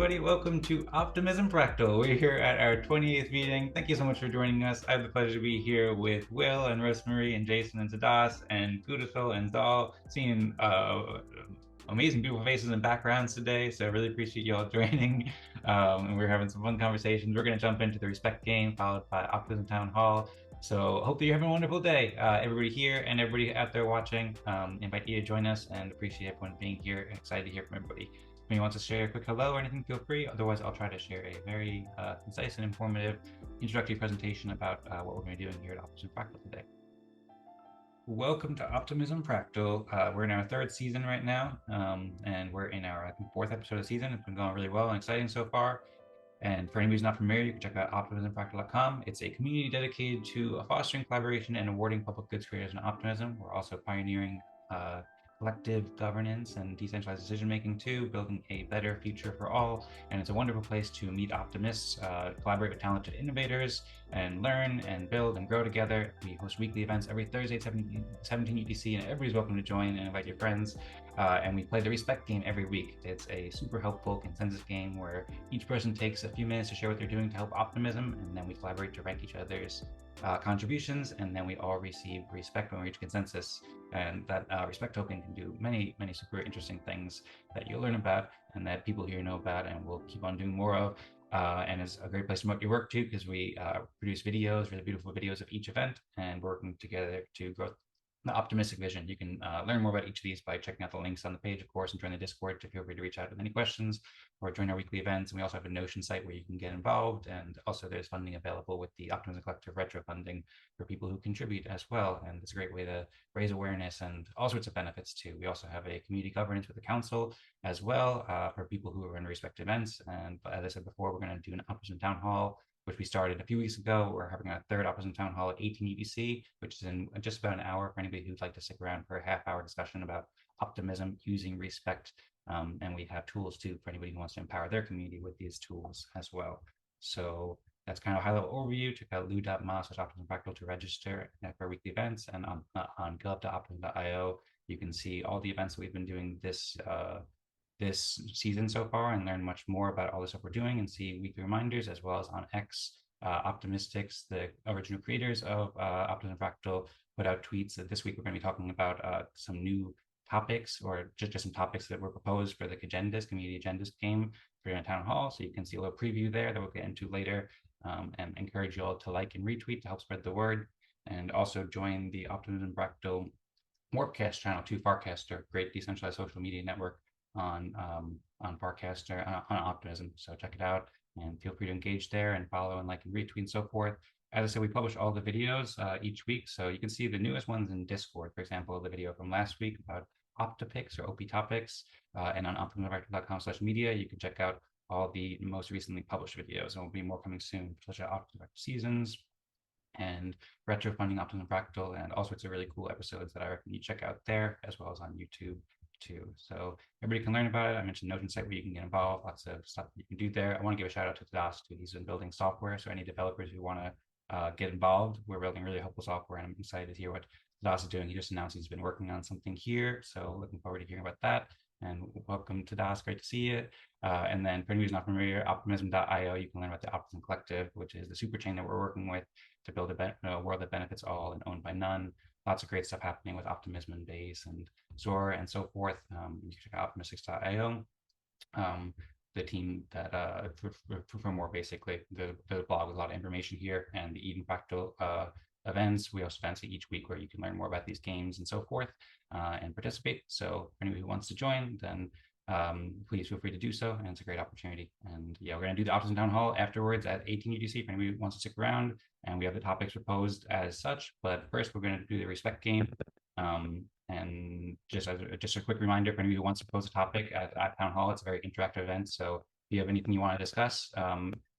everybody. Welcome to Optimism Fractal. We're here at our 28th meeting. Thank you so much for joining us. I have the pleasure to be here with Will and Rosmari and Jason and Tadas and Will and Zaal, seeing amazing, beautiful faces and backgrounds today. So I really appreciate you all joining. And we're having some fun conversations. We're going to jump into the respect game, followed by Optimism Town Hall. So hopefully you're having a wonderful day. Everybody here and everybody out there watching, invite you to join us and appreciate everyone being here. Excited to hear from everybody. If anyone wants to share a quick hello or anything, feel free. Otherwise, I'll try to share a very concise and informative introductory presentation about what we're going to be doing here at Optimism Fractal today. Welcome to Optimism Fractal. We're in our third season right now, and we're in our fourth episode of the season. It's been going really well and exciting so far. And for anybody who's not familiar, you can check out optimismfractal.com. It's a community dedicated to fostering collaboration and awarding public goods creators in optimism. We're also pioneering collective governance and decentralized decision-making too, building a better future for all. And it's a wonderful place to meet optimists, collaborate with talented innovators, and learn and build and grow together. We host weekly events every Thursday at 17 UTC, and everybody's welcome to join and invite your friends. And we play the respect game every week. It's a super helpful consensus game where each person takes a few minutes to share what they're doing to help optimism, and then we collaborate to rank each other's contributions, and then we all receive respect when we reach consensus. And that respect token can do many super interesting things that you'll learn about and that people here know about and will keep on doing more of. And it's a great place to promote your work too, because we produce videos, really beautiful videos of each event, and working together to grow the optimistic vision. You can learn more about each of these by checking out the links on the page, of course, and join the Discord to feel free to reach out with any questions or join our weekly events. And we also have a Notion site where you can get involved. And also there's funding available with the Optimism Collective retro funding for people who contribute as well. And it's a great way to raise awareness and all sorts of benefits too. We also have a community governance with the council as well for people who are in respect events. And as I said before, we're going to do an Optimism Town Hall, which we started a few weeks ago. We're having our third Optimism Town Hall at 18 UTC, which is in just about an hour for anybody who'd like to stick around for a half-hour discussion about optimism using respect. And we have tools too for anybody who wants to empower their community with these tools as well. So that's kind of a high-level overview. Check out lou.ma/optimismfractal to register for weekly events, and on gov.optimism.io, you can see all the events that we've been doing this season so far and learn much more about all the stuff we're doing and see weekly reminders, as well as on X, Optymystics, the original creators of Optimism Fractal, put out tweets that this week we're going to be talking about some new topics, or just some topics that were proposed for the community agendas game for your town hall. So you can see a little preview there that we'll get into later, and encourage you all to like and retweet to help spread the word, and also join the Optimism Fractal Warpcast channel too, Farcaster, great decentralized social media network on Farcaster, on Optimism. So check it out and feel free to engage there and follow and like and retweet and so forth. As I said, we publish all the videos each week, so you can see the newest ones in Discord. For example, the video from last week about Optopics or Optopics, and on optimismfractal.com/media, you can check out all the most recently published videos, and there'll be more coming soon, such as Optimism Fractal Seasons and retro funding Optimism Fractal, and all sorts of really cool episodes that I recommend you check out there, as well as on YouTube too. So everybody can learn about it. I mentioned Notion site where you can get involved, lots of stuff you can do there. I want to give a shout out to Tadas too. He's been building software, so any developers who want to get involved, we're building really helpful software, and I'm excited to hear what Tadas is doing. He just announced he's been working on something here, so looking forward to hearing about that. And welcome to Tadas, great to see you. And then for anybody who's not familiar, optimism.io, you can learn about the Optimism Collective, which is the superchain that we're working with to build a world that benefits all and owned by none. Lots of great stuff happening with Optimism and Base and Zora and so forth. You can check out optimistics.io. The team that for more basically the blog with a lot of information here, and the Eden Fractal events. We host events each week where you can learn more about these games and so forth, and participate. So for anybody who wants to join, then please feel free to do so, and it's a great opportunity. And yeah, we're going to do the Optimism Town Hall afterwards at 18 UTC for anybody who wants to stick around, and we have the topics proposed as such. But first, we're going to do the respect game. And just a quick reminder for anybody who wants to pose a topic at Town Hall, it's a very interactive event. So if you have anything you want to discuss,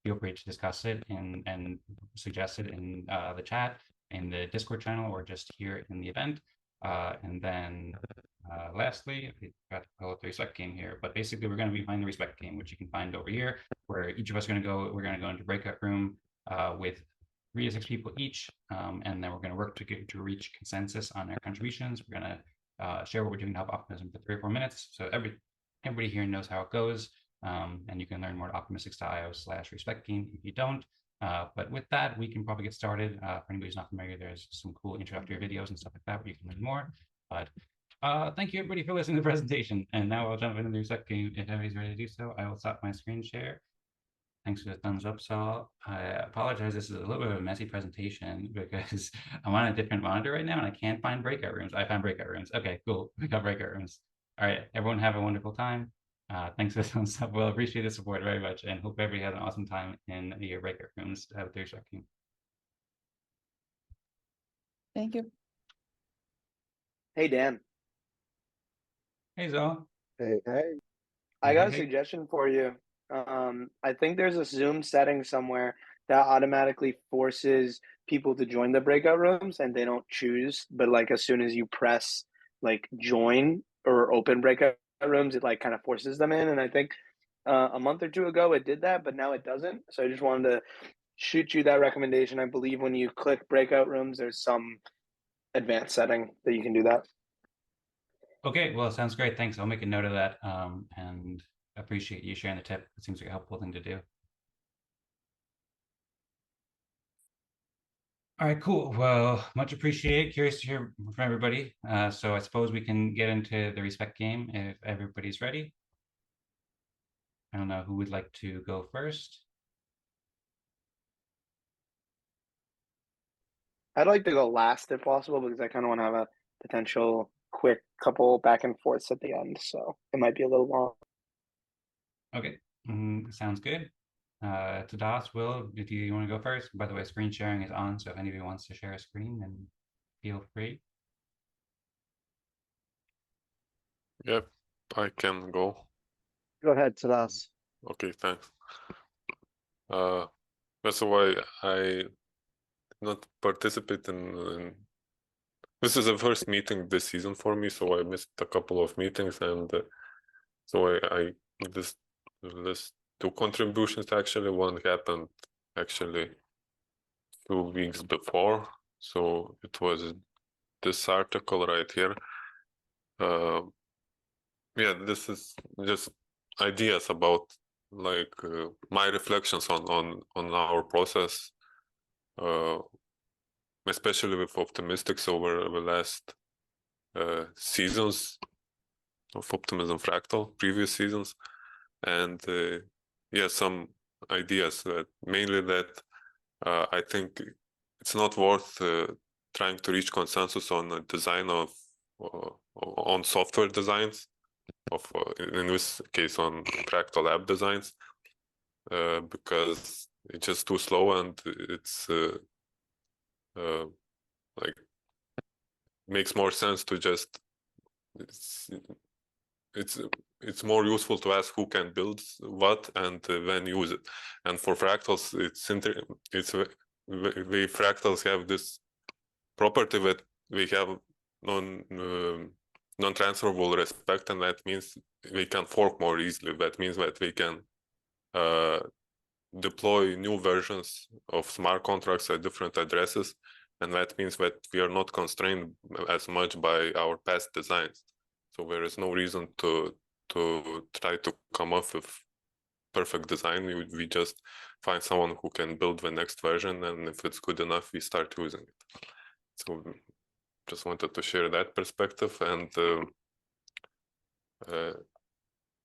feel free to discuss it and suggest it in the chat, in the Discord channel, or just here in the event. And then lastly, I forgot to call it the respect game here, but basically we're going to be playing the respect game, which you can find over here, where each of us are going to go. We're going to go into breakout room with 3 to 6 people each, and then we're going to work to reach consensus on our contributions. We're going to share what we're doing to help optimism for 3 or 4 minutes, so everybody here knows how it goes. And you can learn more at optimistics.io/respect game if you don't. But with that, we can probably get started. For anybody who's not familiar, there's some cool introductory videos and stuff like that where you can learn more. But thank you everybody for listening to the presentation. And now I'll jump into the respect game. If everybody's ready to do so, I will stop my screen share. Thanks for the thumbs up, Saul. I apologize. This is a little bit of a messy presentation because I'm on a different monitor right now and I can't find breakout rooms. I found breakout rooms. Okay, cool. We got breakout rooms. All right, everyone have a wonderful time. Thanks for the thumbs up. Well, appreciate the support very much and hope everybody has an awesome time in your breakout rooms with their instructing. Thank you. Hey, Dan. Hey, Zal. Hey. I got a suggestion for you. I think there's a Zoom setting somewhere that automatically forces people to join the breakout rooms and they don't choose, but like as soon as you press like join or open breakout rooms, it like kind of forces them in. And I think a month or two ago it did that, but now it doesn't. So I just wanted to shoot you that recommendation. I believe when you click breakout rooms, there's some advanced setting that you can do that. Okay, well, sounds great. Thanks. I'll make a note of that and appreciate you sharing the tip. It seems like a helpful thing to do. All right, cool. Well, much appreciated. Curious to hear from everybody. So I suppose we can get into the respect game if everybody's ready. I don't know who would like to go first. I'd like to go last if possible because I kind of want to have a potential quick couple back and forths at the end. So it might be a little long. Okay, sounds good. Tadas, Will, if you want to go first. By the way, screen sharing is on, so if anybody wants to share a screen, then feel free. Yep, I can go. Go ahead, Tadas. Okay, thanks. That's why I not participate in this is the first meeting this season for me, so I missed a couple of meetings, and so I this 2 contributions actually. One happened actually 2 weeks before, so it was this article right here. Yeah, this is just ideas about like my reflections on our process, especially with Optimistics over the last seasons of Optimism Fractal, previous seasons, and yeah, some ideas that mainly that I think it's not worth trying to reach consensus on a design of on software designs of in this case on Fractal app designs, because it's just too slow and it's like makes more sense to just it's more useful to ask who can build what and then use it. And for fractals, we fractals have this property that we have non-transferable respect, and that means we can fork more easily. That means that we can deploy new versions of smart contracts at different addresses, and that means that we are not constrained as much by our past designs. So there is no reason to try to come up with perfect design. We just find someone who can build the next version, and if it's good enough, we start using it. So just wanted to share that perspective, and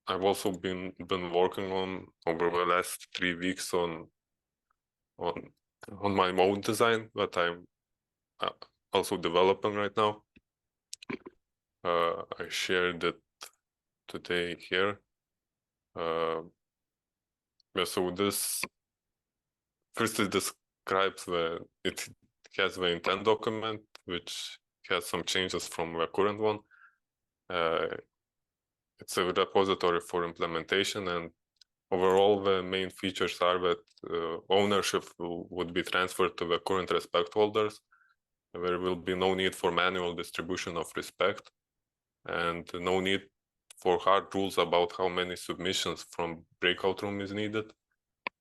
I've also been working on over the last 3 weeks on my mode design that I'm also developing right now. I shared it today here. Yeah, so this first it describes it has the intent document, which has some changes from the current one. It's a repository for implementation, and overall the main features are that ownership would be transferred to the current respect holders. There will be no need for manual distribution of respect, and no need for hard rules about how many submissions from breakout room is needed.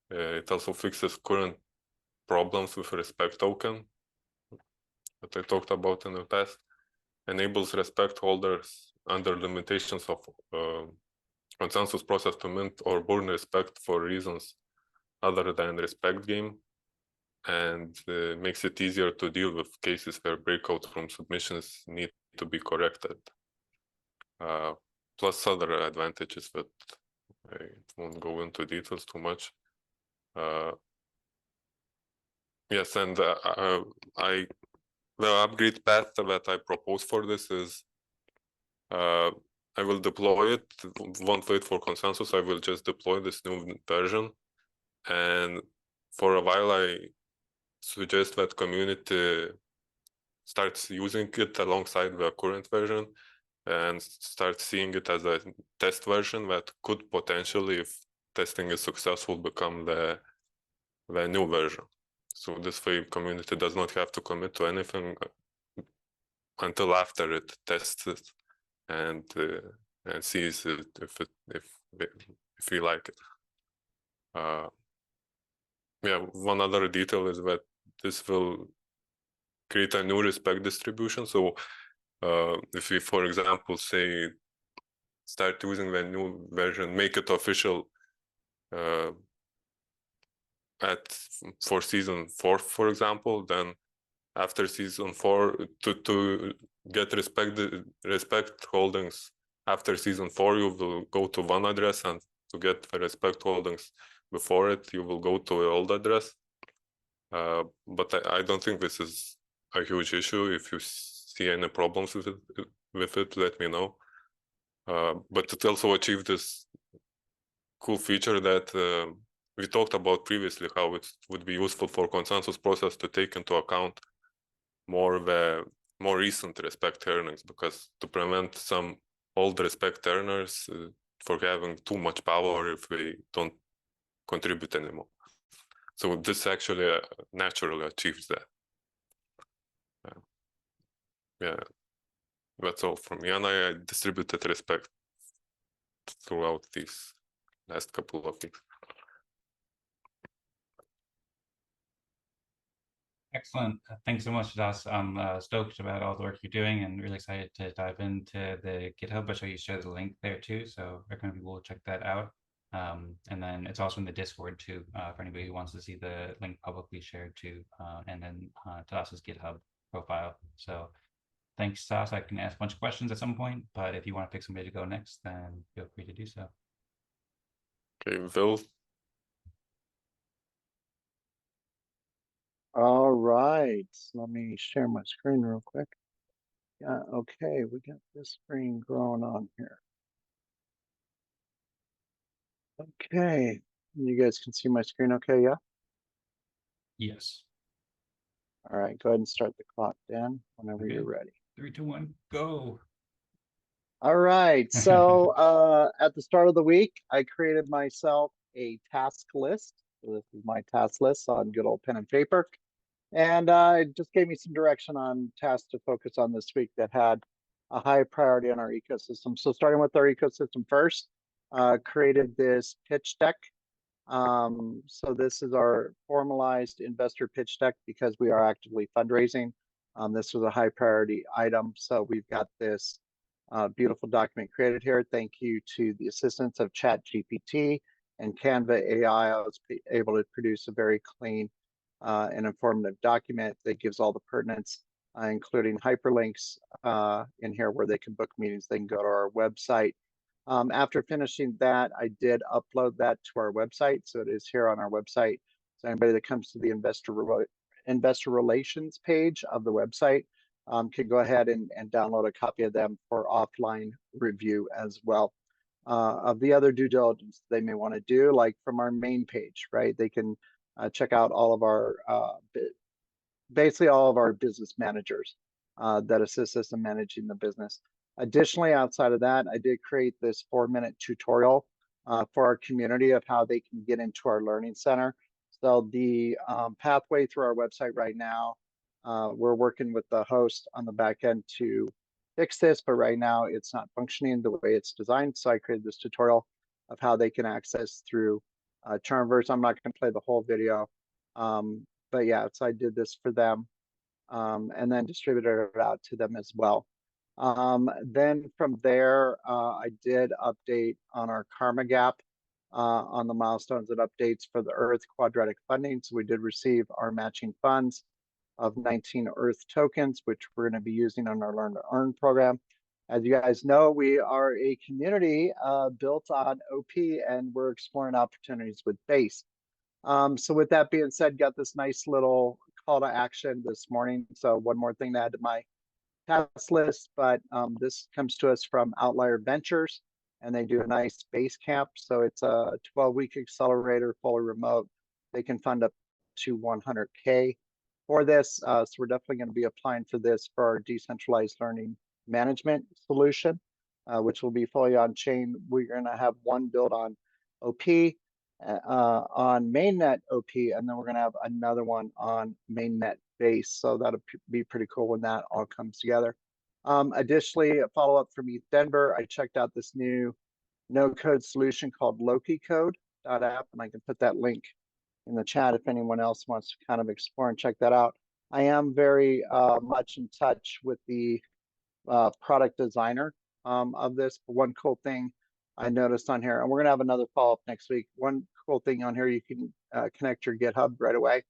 It also fixes current problems with respect token that I talked about in the past, enables respect holders under limitations of consensus process to mint or burn respect for reasons other than respect game, and makes it easier to deal with cases where breakout room submissions need to be corrected. Plus other advantages that I won't go into details too much. Yes, and the upgrade path that I propose for this is I will deploy it, won't wait for consensus, I will just deploy this new version. And for a while, I suggest that community starts using it alongside the current version and start seeing it as a test version that could potentially, if testing is successful, become the new version. So this way, community does not have to commit to anything until after it tests it and sees it if we like it. Yeah, one other detail is that this will create a new respect distribution. So if we, for example, say start using the new version, make it official for season 4, for example, then after season 4 to get respect holdings after season 4, you will go to one address, and to get the respect holdings before it, you will go to the old address. But I don't think this is a huge issue. If you see any problems with it, let me know. But it also achieved this cool feature that we talked about previously, how it would be useful for consensus process to take into account more recent respect earnings, because to prevent some old respect earners for having too much power if they don't contribute anymore. So this actually naturally achieves that. Yeah, that's all from me, and I distributed respect throughout these last couple of weeks. Excellent. Thanks so much, Tadas. I'm stoked about all the work you're doing and really excited to dive into the GitHub. I'll show you share the link there too, so recommend people check that out. And then it's also in the Discord too, for anybody who wants to see the link publicly shared too, and then Tadas's GitHub profile. So thanks, Tadas. I can ask a bunch of questions at some point, but if you want to pick somebody to go next, then feel free to do so. Okay, Will. All right, let me share my screen real quick. Yeah, okay, we got this screen going on here. Okay, you guys can see my screen okay, yeah? Yes. All right, go ahead and start the clock, Dan, whenever Okay. you're ready. 3, 2, 1, go. All right, so at the start of the week, I created myself a task list. So this is my task list on good old pen and paper. And it just gave me some direction on tasks to focus on this week that had a high priority on our ecosystem. So starting with our ecosystem first, created this pitch deck. So this is our formalized investor pitch deck because we are actively fundraising. This was a high priority item. So we've got this beautiful document created here. Thank you to the assistance of ChatGPT and Canva AI. I was able to produce a very clean an informative document that gives all the pertinence, including hyperlinks in here where they can book meetings. They can go to our website. After finishing that, I did upload that to our website. So it is here on our website. So anybody that comes to the investor relations page of the website can go ahead and download a copy of them for offline review as well. Of the other due diligence they may want to do, like from our main page, right? They can check out all of our, basically all of our business managers that assist us in managing the business. Additionally, outside of that, I did create this 4-minute tutorial for our community of how they can get into our learning center. So the pathway through our website right now, we're working with the host on the back end to fix this, but right now it's not functioning the way it's designed. So I created this tutorial of how they can access through Charmverse. I'm not going to play the whole video, but yeah, so I did this for them and then distributed it out to them as well. Then from there, I did update on our Karma Gap on the milestones and updates for the Earth quadratic funding. So we did receive our matching funds of 19 Earth tokens, which we're going to be using on our Learn to Earn program. As you guys know, we are a community built on OP, and we're exploring opportunities with Base. So with that being said, got this nice little call to action this morning. So one more thing to add to my task list, but this comes to us from Outlier Ventures, and they do a nice base camp. So it's a 12-week accelerator, fully remote. They can fund up to 100K for this. So we're definitely going to be applying for this for our decentralized learning management solution, which will be fully on chain. We're going to have one build on OP, on mainnet OP, and then we're going to have another one on mainnet Base. So that'll be pretty cool when that all comes together. Additionally, a follow-up from ETH Denver, I checked out this new no-code solution called LokiCode.app, and I can put that link in the chat if anyone else wants to kind of explore and check that out. I am very much in touch with the product designer of this. But one cool thing I noticed on here, and we're going to have another follow-up next week. One cool thing on here, you can connect your GitHub right away.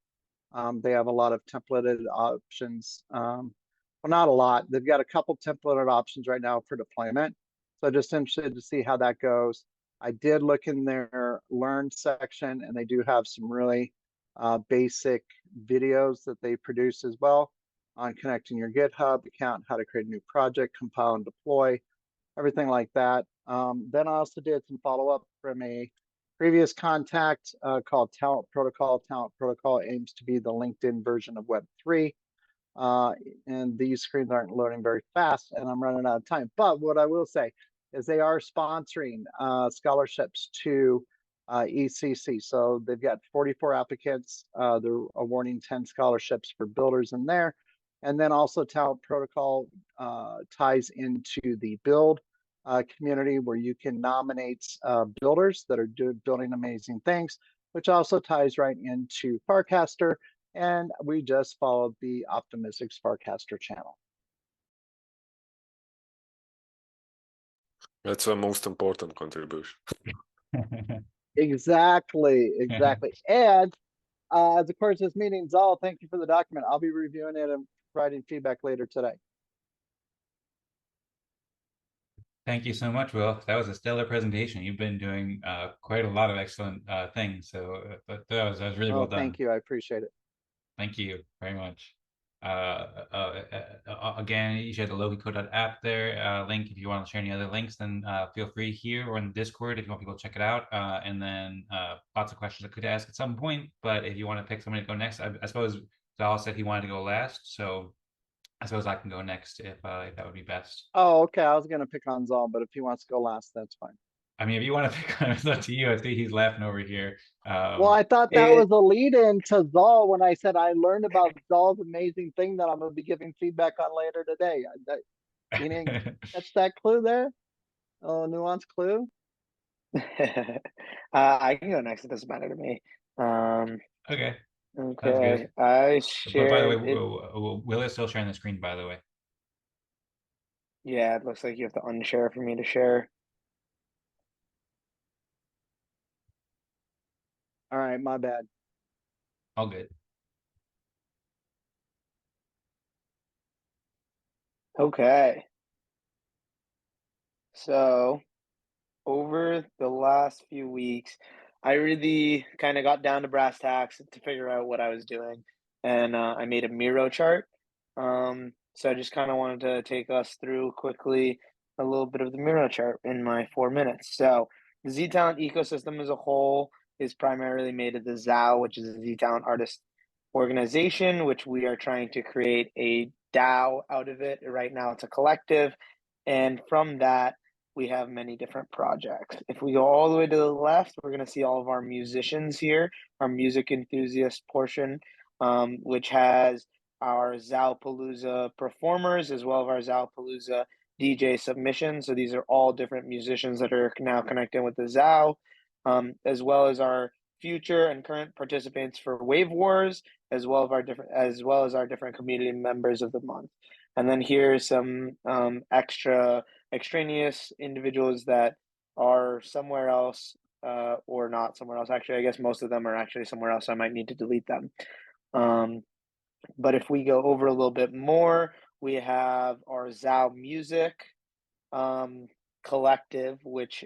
They have a lot of templated options. Well, not a lot. They've got a couple templated options right now for deployment. So just interested to see how that goes. I did look in their Learn section, and they do have some really basic videos that they produce as well on connecting your GitHub account, how to create a new project, compile and deploy, everything like that. Then I also did some follow-up from a previous contact called Talent Protocol. Talent Protocol aims to be the LinkedIn version of Web3. And these screens aren't loading very fast, and I'm running out of time. But what I will say is they are sponsoring scholarships to ECC. So they've got 44 applicants. They're awarding 10 scholarships for builders in there. And then also Talent Protocol ties into the build community where you can nominate builders that are building amazing things, which also ties right into Farcaster. And we just followed the Optimistics Farcaster channel. That's the most important contribution. Exactly. And as of course this meeting, Zaal, thank you for the document. I'll be reviewing it and providing feedback later today. Thank you so much, Will. That was a stellar presentation. You've been doing quite a lot of excellent things. So that was really well done. Thank you. I appreciate it. Thank you very much. Again, you share the LokiCode.app there. Link if you want to share any other links, then feel free here or in the Discord if you want people to check it out. And then lots of questions I could ask at some point. But if you want to pick somebody to go next, I suppose Zal said he wanted to go last. So I suppose I can go next if that would be best. Oh, okay. I was going to pick on Zal, but if he wants to go last, that's fine. I mean, if you want to pick on him, it's up to you. I think he's laughing over here. Well, I thought that was a lead-in to Zal when I said I learned about Zal's amazing thing that I'm going to be giving feedback on later today. You didn't catch that clue there? Oh, nuanced clue? I can go next. It doesn't matter to me. Okay. Okay. I shared. But by the way, Will is still sharing the screen, by the way. Yeah, it looks like you have to unshare for me to share. All right, my bad. All good. Okay. So over the last few weeks, I really kind of got down to brass tacks to figure out what I was doing. And I made a Miro chart. So I just kind of wanted to take us through quickly a little bit of the Miro chart in my 4 minutes. So the Z-Talent ecosystem as a whole is primarily made of the Zao, which is a Z-Talent artist organization, which we are trying to create a DAO out of it. Right now it's a collective. And from that, we have many different projects. If we go all the way to the left, we're going to see all of our musicians here, our music enthusiast portion, which has our Zaopalooza performers as well as our Zaopalooza DJ submissions. So these are all different musicians that are now connecting with the Zao, as well as our future and current participants for Wave Wars, as well as our different community members of the month. And then here's some extra extraneous individuals that are somewhere else or not somewhere else. Actually, I guess most of them are actually somewhere else. So I might need to delete them. But if we go over a little bit more, we have our Zao Music collective, which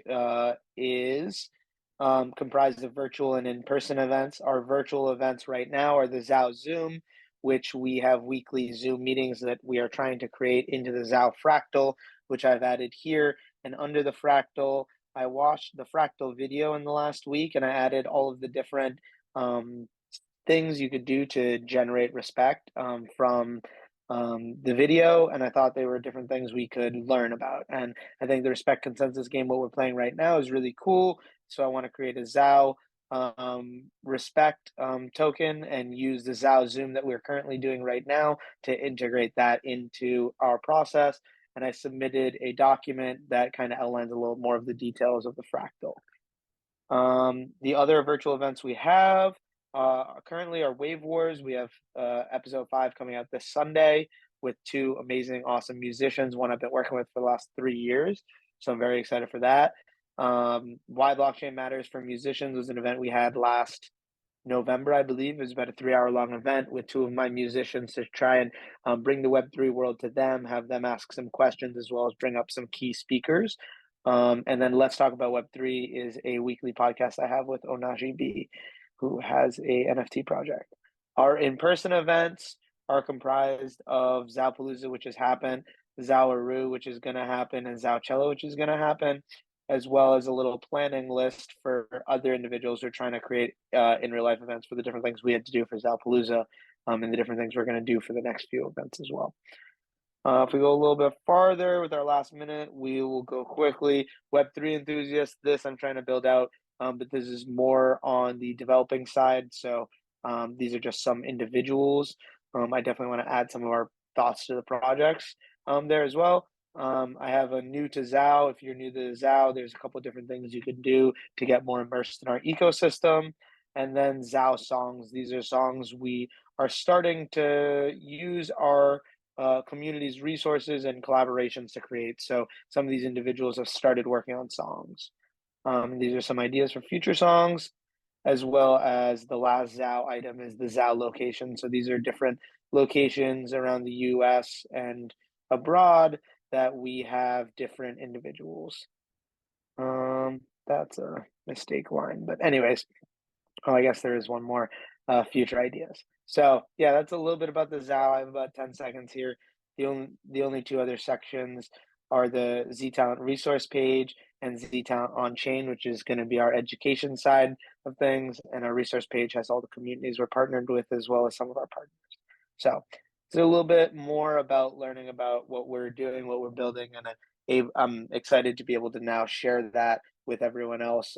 is comprised of virtual and in-person events. Our virtual events right now are the Zao Zoom, which we have weekly Zoom meetings that we are trying to create into the Zao Fractal, which I've added here. And under the Fractal, I watched the Fractal video in the last week, and I added all of the different things you could do to generate respect from the video, and I thought they were different things we could learn about. And I think the respect consensus game, what we're playing right now, is really cool. So I want to create a Zao respect token and use the Zao Zoom that we're currently doing right now to integrate that into our process. And I submitted a document that kind of outlines a little more of the details of the Fractal. The other virtual events we have currently are Wave Wars. We have episode 5 coming out this Sunday with 2 amazing, awesome musicians, one I've been working with for the last 3 years. So I'm very excited for that. Why Blockchain Matters for Musicians was an event we had last November, I believe. It was about a 3-hour-long event with 2 of my musicians to try and bring the Web3 world to them, have them ask some questions, as well as bring up some key speakers. And then Let's Talk About Web3 is a weekly podcast I have with Onaji B, who has a NFT project. Our in-person events are comprised of Zaopalooza, which has happened, Zaoaru, which is going to happen, and Zaocello, which is going to happen, as well as a little planning list for other individuals who are trying to create in real life events for the different things we had to do for Zaopalooza and the different things we're going to do for the next few events as well. If we go a little bit farther with our last minute, we will go quickly. Web3 enthusiasts, this I'm trying to build out, but this is more on the developing side. So these are just some individuals. I definitely want to add some of our thoughts to the projects there as well. I have a new to Zao. If you're new to Zao, there's a couple of different things you can do to get more immersed in our ecosystem. And then Zao songs. These are songs we are starting to use our community's resources and collaborations to create. So some of these individuals have started working on songs. These are some ideas for future songs, as well as the last Zao item is the Zao location. So these are different locations around the US and abroad that we have different individuals. That's a mistake line, but anyways, I guess there is one more, future ideas. So yeah, that's a little bit about the Zao. I have about 10 seconds here. The only 2 other sections are the Z Talent resource page and Z Talent on chain, which is going to be our education side of things. And our resource page has all the communities we're partnered with, as well as some of our partners. So it's a little bit more about learning about what we're doing, what we're building, and I'm excited to be able to now share that with everyone else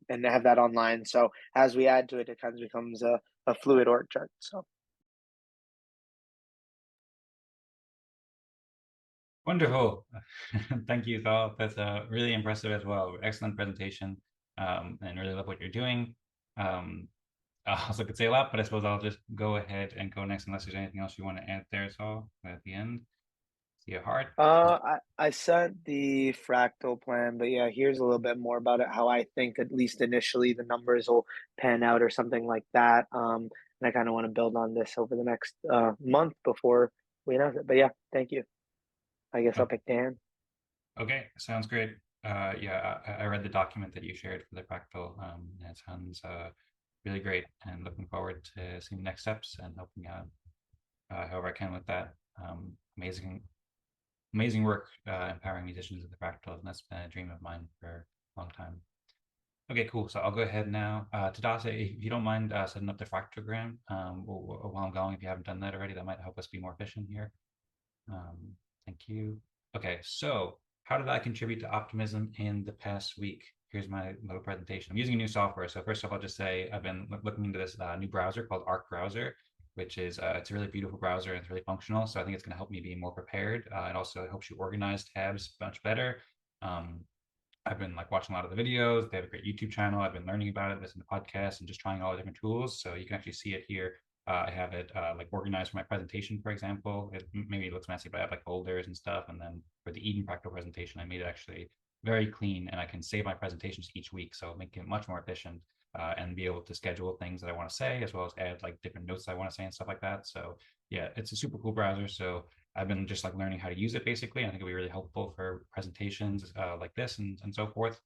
and have that online. So as we add to it, it kind of becomes a fluid org chart. So wonderful. Thank you, Zal. That's really impressive as well. Excellent presentation, and really love what you're doing. I also could say a lot, but I suppose I'll just go ahead and go next unless there's anything else you want to add there, Zal, at the end. See a heart. I sent the fractal plan, but yeah, here's a little bit more about it, how I think at least initially the numbers will pan out or something like that. And I kind of want to build on this over the next month before we announce it. But yeah, thank you. I guess I'll pick Dan. Okay, sounds great. Yeah, I read the document that you shared for the Fractal, and it sounds really great, and looking forward to seeing the next steps and helping out however I can with that. Amazing work empowering musicians at the Fractal, and that's been a dream of mine for a long time. Okay, cool. So I'll go ahead now. Tadas, if you don't mind setting up the fractogram while I'm going, if you haven't done that already, that might help us be more efficient here. Thank you. Okay, so how did I contribute to optimism in the past week? Here's my little presentation. I'm using a new software. So first off, I'll just say I've been looking into this new browser called Arc Browser, which is it's a really beautiful browser and it's really functional. So I think it's going to help me be more prepared. It also helps you organize tabs much better. I've been like watching a lot of the videos. They have a great YouTube channel. I've been learning about it, listening to podcasts, and just trying all the different tools. So you can actually see it here. I have it like organized for my presentation, for example. Maybe it looks messy, but I have like folders and stuff. And then for the Eden Fractal presentation, I made it actually very clean, and I can save my presentations each week, so make it much more efficient, and be able to schedule things that I want to say, as well as add like different notes I want to say and stuff like that. So yeah, it's a super cool browser. So I've been just like learning how to use it basically. I think it'll be really helpful for presentations like this and so forth.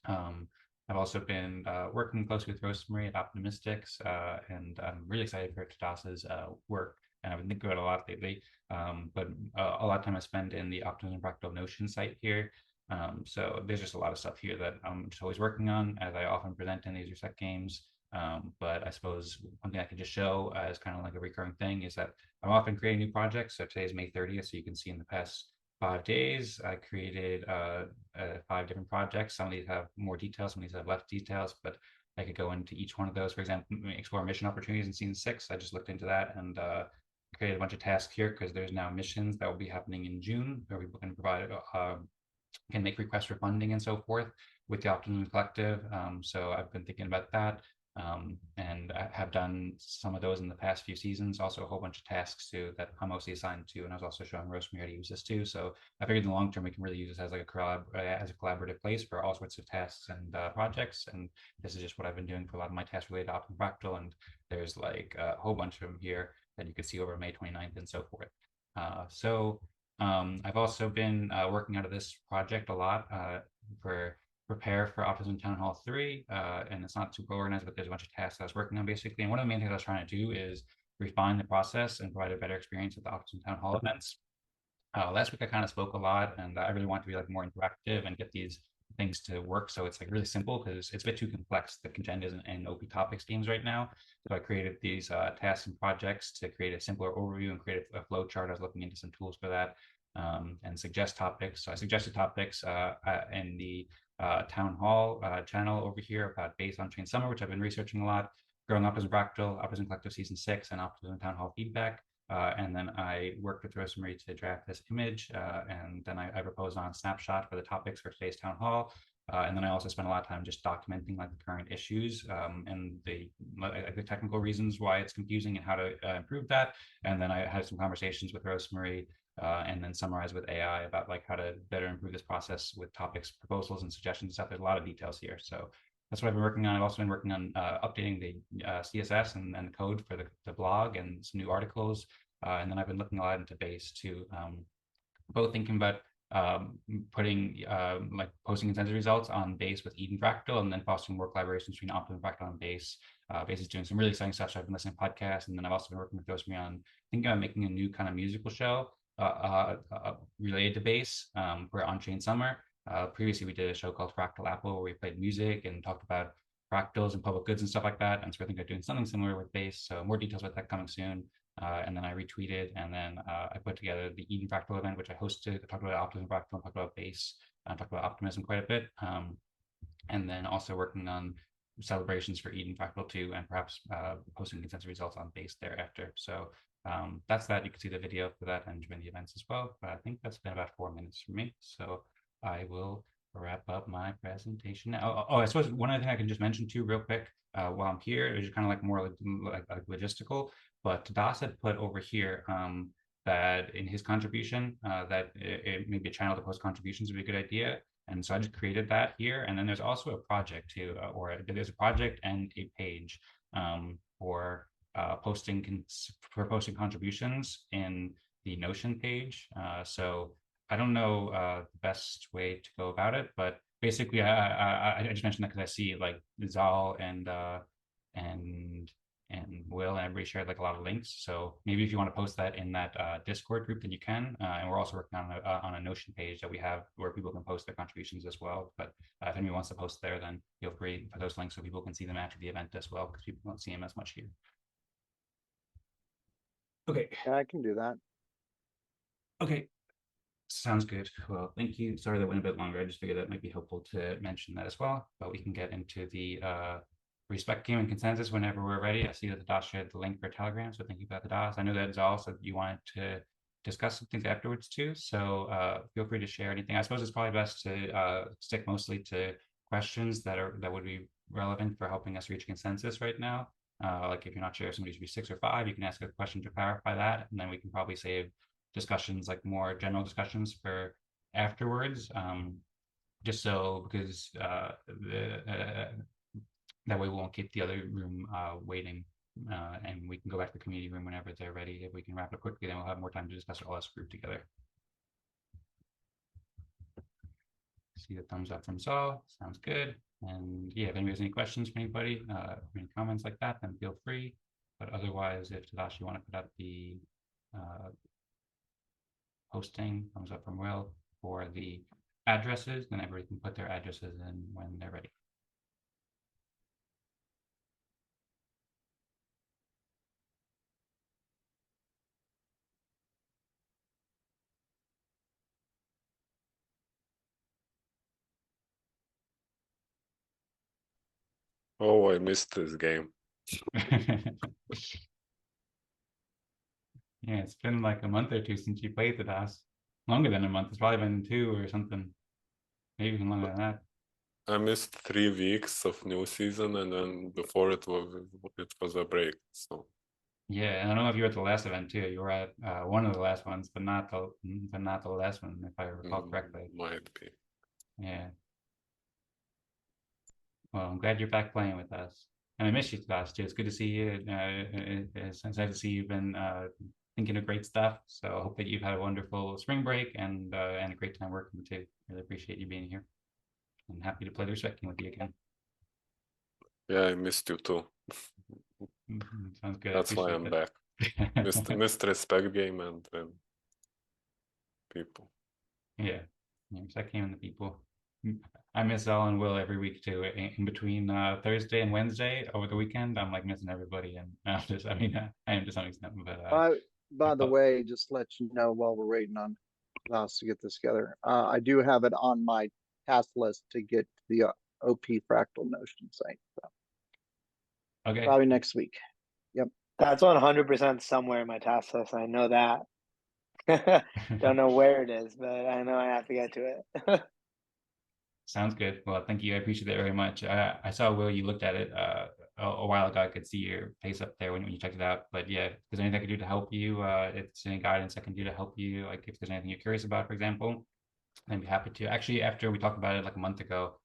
I've also been working closely with Rosmari and Optimystics, and I'm really excited for Tadas's work. And I've been thinking about it a lot lately, but a lot of time I spend in the Optimism Fractal Notion site here. So there's just a lot of stuff here that I'm just always working on, as I often present in these reset games. But I suppose one thing I can just show as kind of like a recurring thing is that I'm often creating new projects. So today is May 30th, so you can see in the past 5 days, I created 5 different projects. Some of these have more details, some of these have less details, but I could go into each one of those. For example, explore mission opportunities in season 6. I just looked into that and created a bunch of tasks here, because there's now missions that will be happening in June, where people can provide can make requests for funding and so forth with the Optimism Collective. So I've been thinking about that. And I have done some of those in the past few seasons. Also, a whole bunch of tasks too that I'm mostly assigned to, and I was also showing Rosmari how to use this too. So I figured in the long term we can really use this as like as a collaborative place for all sorts of tasks and projects. And this is just what I've been doing for a lot of my tasks related to Optimism Fractal. And there's like a whole bunch of them here that you can see over May 29th and so forth. I've also been working out of this project a lot for prepare for Optimism Town Hall 3, and it's not super organized, but there's a bunch of tasks I was working on basically. And one of the main things I was trying to do is refine the process and provide a better experience at the Optimism Town Hall events. Last week I kind of spoke a lot, and I really want to be like more interactive and get these things to work. So it's like really simple, because it's a bit too complex, the congendas and Optopics games right now. So I created these tasks and projects to create a simpler overview and create a flow chart. I was looking into some tools for that, and suggest topics. So I suggested topics in the Town Hall channel over here about Base Onchain Summer, which I've been researching a lot, Growing Optimism Fractal, Optimism Collective Season 6, and Optimism Town Hall Feedback. And then I worked with Rosmari to draft this image, and then I proposed on a snapshot for the topics for today's town hall. And then I also spent a lot of time just documenting like the current issues, and the technical reasons why it's confusing and how to improve that. And then I had some conversations with Rosmari, and then summarize with AI about like how to better improve this process with topics, proposals, and suggestions and stuff. There's a lot of details here. So that's what I've been working on. I've also been working on updating the CSS and the code for the blog and some new articles. And then I've been looking a lot into Base too, both thinking about putting like posting consensus results on Base with Eden Fractal, and then fostering more collaborations between Optimism Fractal and Base. Base is doing some really exciting stuff. So I've been listening to podcasts, and then I've also been working with Rosmari on thinking about making a new kind of musical show related to Base for Onchain Summer. Previously, we did a show called Fractal Apple, where we played music and talked about fractals and public goods and stuff like that. And so we're thinking of doing something similar with Base. So more details about that coming soon. And then I retweeted, and then I put together the Eden Fractal event, which I hosted. I talked about Optimism Fractal, talked about Base, talked about optimism quite a bit. And then also working on celebrations for Eden Fractal 2, and perhaps posting consensus results on Base thereafter. So that's that. You can see the video for that and join the events as well. But I think that's been about 4 minutes for me. So I will wrap up my presentation now. Oh, I suppose one other thing I can just mention too real quick while I'm here, is kind of like more like logistical, but Tadas had put over here that in his contribution that it maybe a channel to post contributions would be a good idea. And so I just created that here. And then there's also a project too, or there's a project and a page for posting contributions in the Notion page. So I don't know the best way to go about it, but basically I just mentioned that because I see like Zaal and Will and everybody shared like a lot of links. So maybe if you want to post that in that Discord group, then you can. And we're also working on a Notion page that we have where people can post their contributions as well. But if anyone wants to post there, then feel free to put those links so people can see them after the event as well, because people don't see them as much here. Okay. Yeah, I can do that. Okay. Sounds good. Well, thank you. Sorry that went a bit longer. I just figured that might be helpful to mention that as well. But we can get into the respect game and consensus whenever we're ready. I see that Tadas shared the link for Telegram, so thank you for that, Tadas. I know that Zaal said you wanted to discuss some things afterwards too. So feel free to share anything. I suppose it's probably best to stick mostly to questions that would be relevant for helping us reach consensus right now. Like if you're not sure if somebody should be 6 or 5, you can ask a question to clarify that, and then we can probably save discussions, like more general discussions, for afterwards. Just so, because that way we won't keep the other room waiting, and we can go back to the community room whenever they're ready. If we can wrap it quickly, then we'll have more time to discuss it all as a group together. See the thumbs up from Zao. Sounds good. And yeah, if anybody has any questions for anybody, any comments like that, then feel free. But otherwise, if Tadas, you want to put up the posting, thumbs up from Will, for the addresses, then everybody can put their addresses in when they're ready. Oh, I missed this game. Yeah, it's been like a month or two since you played the DOS. Longer than a month. It's probably been 2 or something. Maybe even longer than that. I missed 3 weeks of new season, and then before it was a break. So yeah, and I don't know if you were at the last event too. You were at one of the last ones, but not the last one, if I recall correctly. Might be. Yeah. Well, I'm glad you're back playing with us, and I miss you, Tadas, too. It's good to see you. It's nice to see you've been thinking of great stuff. So I hope that you've had a wonderful spring break and a great time working too. Really appreciate you being here. I'm happy to play the Respect game with you again. Yeah, I missed you too. Sounds good. That's why I'm back. missed Respect game and people. Yeah, Respect game and the people. I miss Zao and Will every week too. In between Thursday and Wednesday over the weekend, I'm like missing everybody, and I am to some extent. But by the way, just let you know while we're waiting on us to get this together, I do have it on my task list to get to the OP Fractal Notion site. So okay, probably next week. Yep, that's 100% somewhere in my task list. I know that. Don't know where it is, but I know I have to get to it. Sounds good. Well, thank you. I appreciate that very much. I saw, Will, you looked at it a while ago. I could see your face up there when you checked it out. But yeah, if there's anything I can do to help you, if there's any guidance I can do to help you, like if there's anything you're curious about, for example, I'd be happy to. Actually, after we talked about it like a month ago,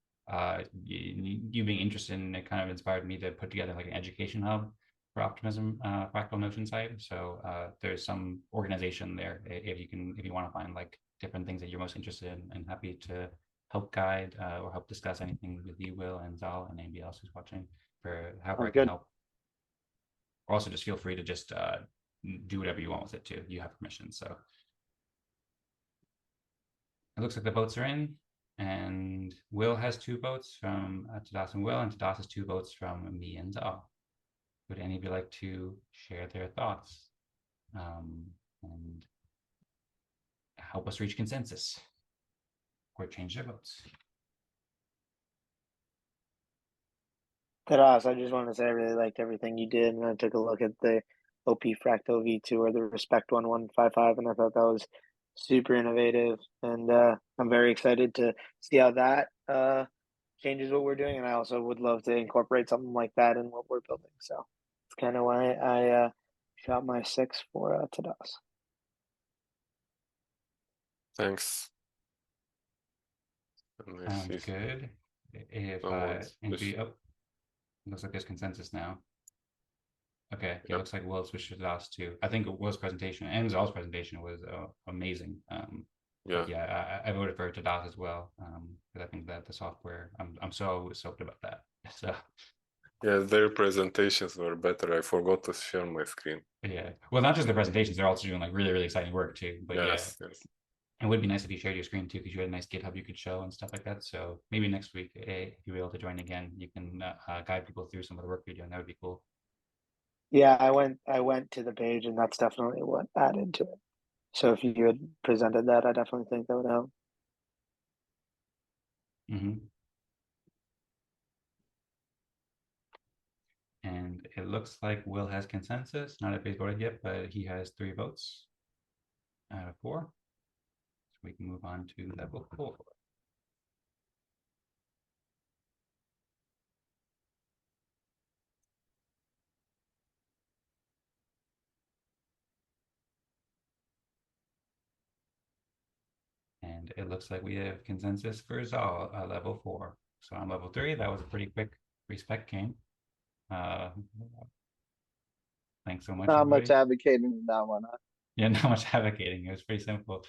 you being interested in it kind of inspired me to put together like an education hub for Optimism Fractal Notion site. So there's some organization there if you want to find like different things that you're most interested in, and happy to help guide or help discuss anything with you, Will and Zaal, and anybody else who's watching, for however I can help. Also, just feel free to just do whatever you want with it too. You have permission. So it looks like the votes are in, and Will has 2 votes from Tadas and Will, and Tadas has 2 votes from me and Zaal. Would any of you like to share their thoughts and help us reach consensus or change their votes? Tadas, I just want to say I really liked everything you did, and I took a look at the OP Fractal V2 or the Respect 1155, and I thought that was super innovative, and I'm very excited to see how that changes what we're doing, and I also would love to incorporate something like that in what we're building. So it's kind of why I shot my 6 for Tadas. Thanks. Sounds good. If anybody, looks like there's consensus now. Okay, it looks like Will switched to Tadas too. I think Will's presentation and Zaal's presentation was amazing. I voted for Tadas as well because I think that the software. I'm so stoked about that. So yeah, their presentations were better. I forgot to share my screen. Yeah, well, not just the presentations; they're also doing like really, really exciting work too. But yes. It would be nice if you shared your screen too, because you had a nice GitHub you could show and stuff like that. So maybe next week, if you're able to join again, you can guide people through some of the work you're doing. That would be cool. Yeah, I went to the page, and that's definitely what added to it. So if you had presented that, I definitely think that would help. And it looks like Will has consensus. Not everybody's voted yet, but he has 3 votes. out of 4. So we can move on to level 4. And it looks like we have consensus for Zaal, level 4. So on level 3, that was a pretty quick respec game. Thanks so much, Not everybody. much advocating in that one, huh? Yeah, not much advocating. It was pretty simple.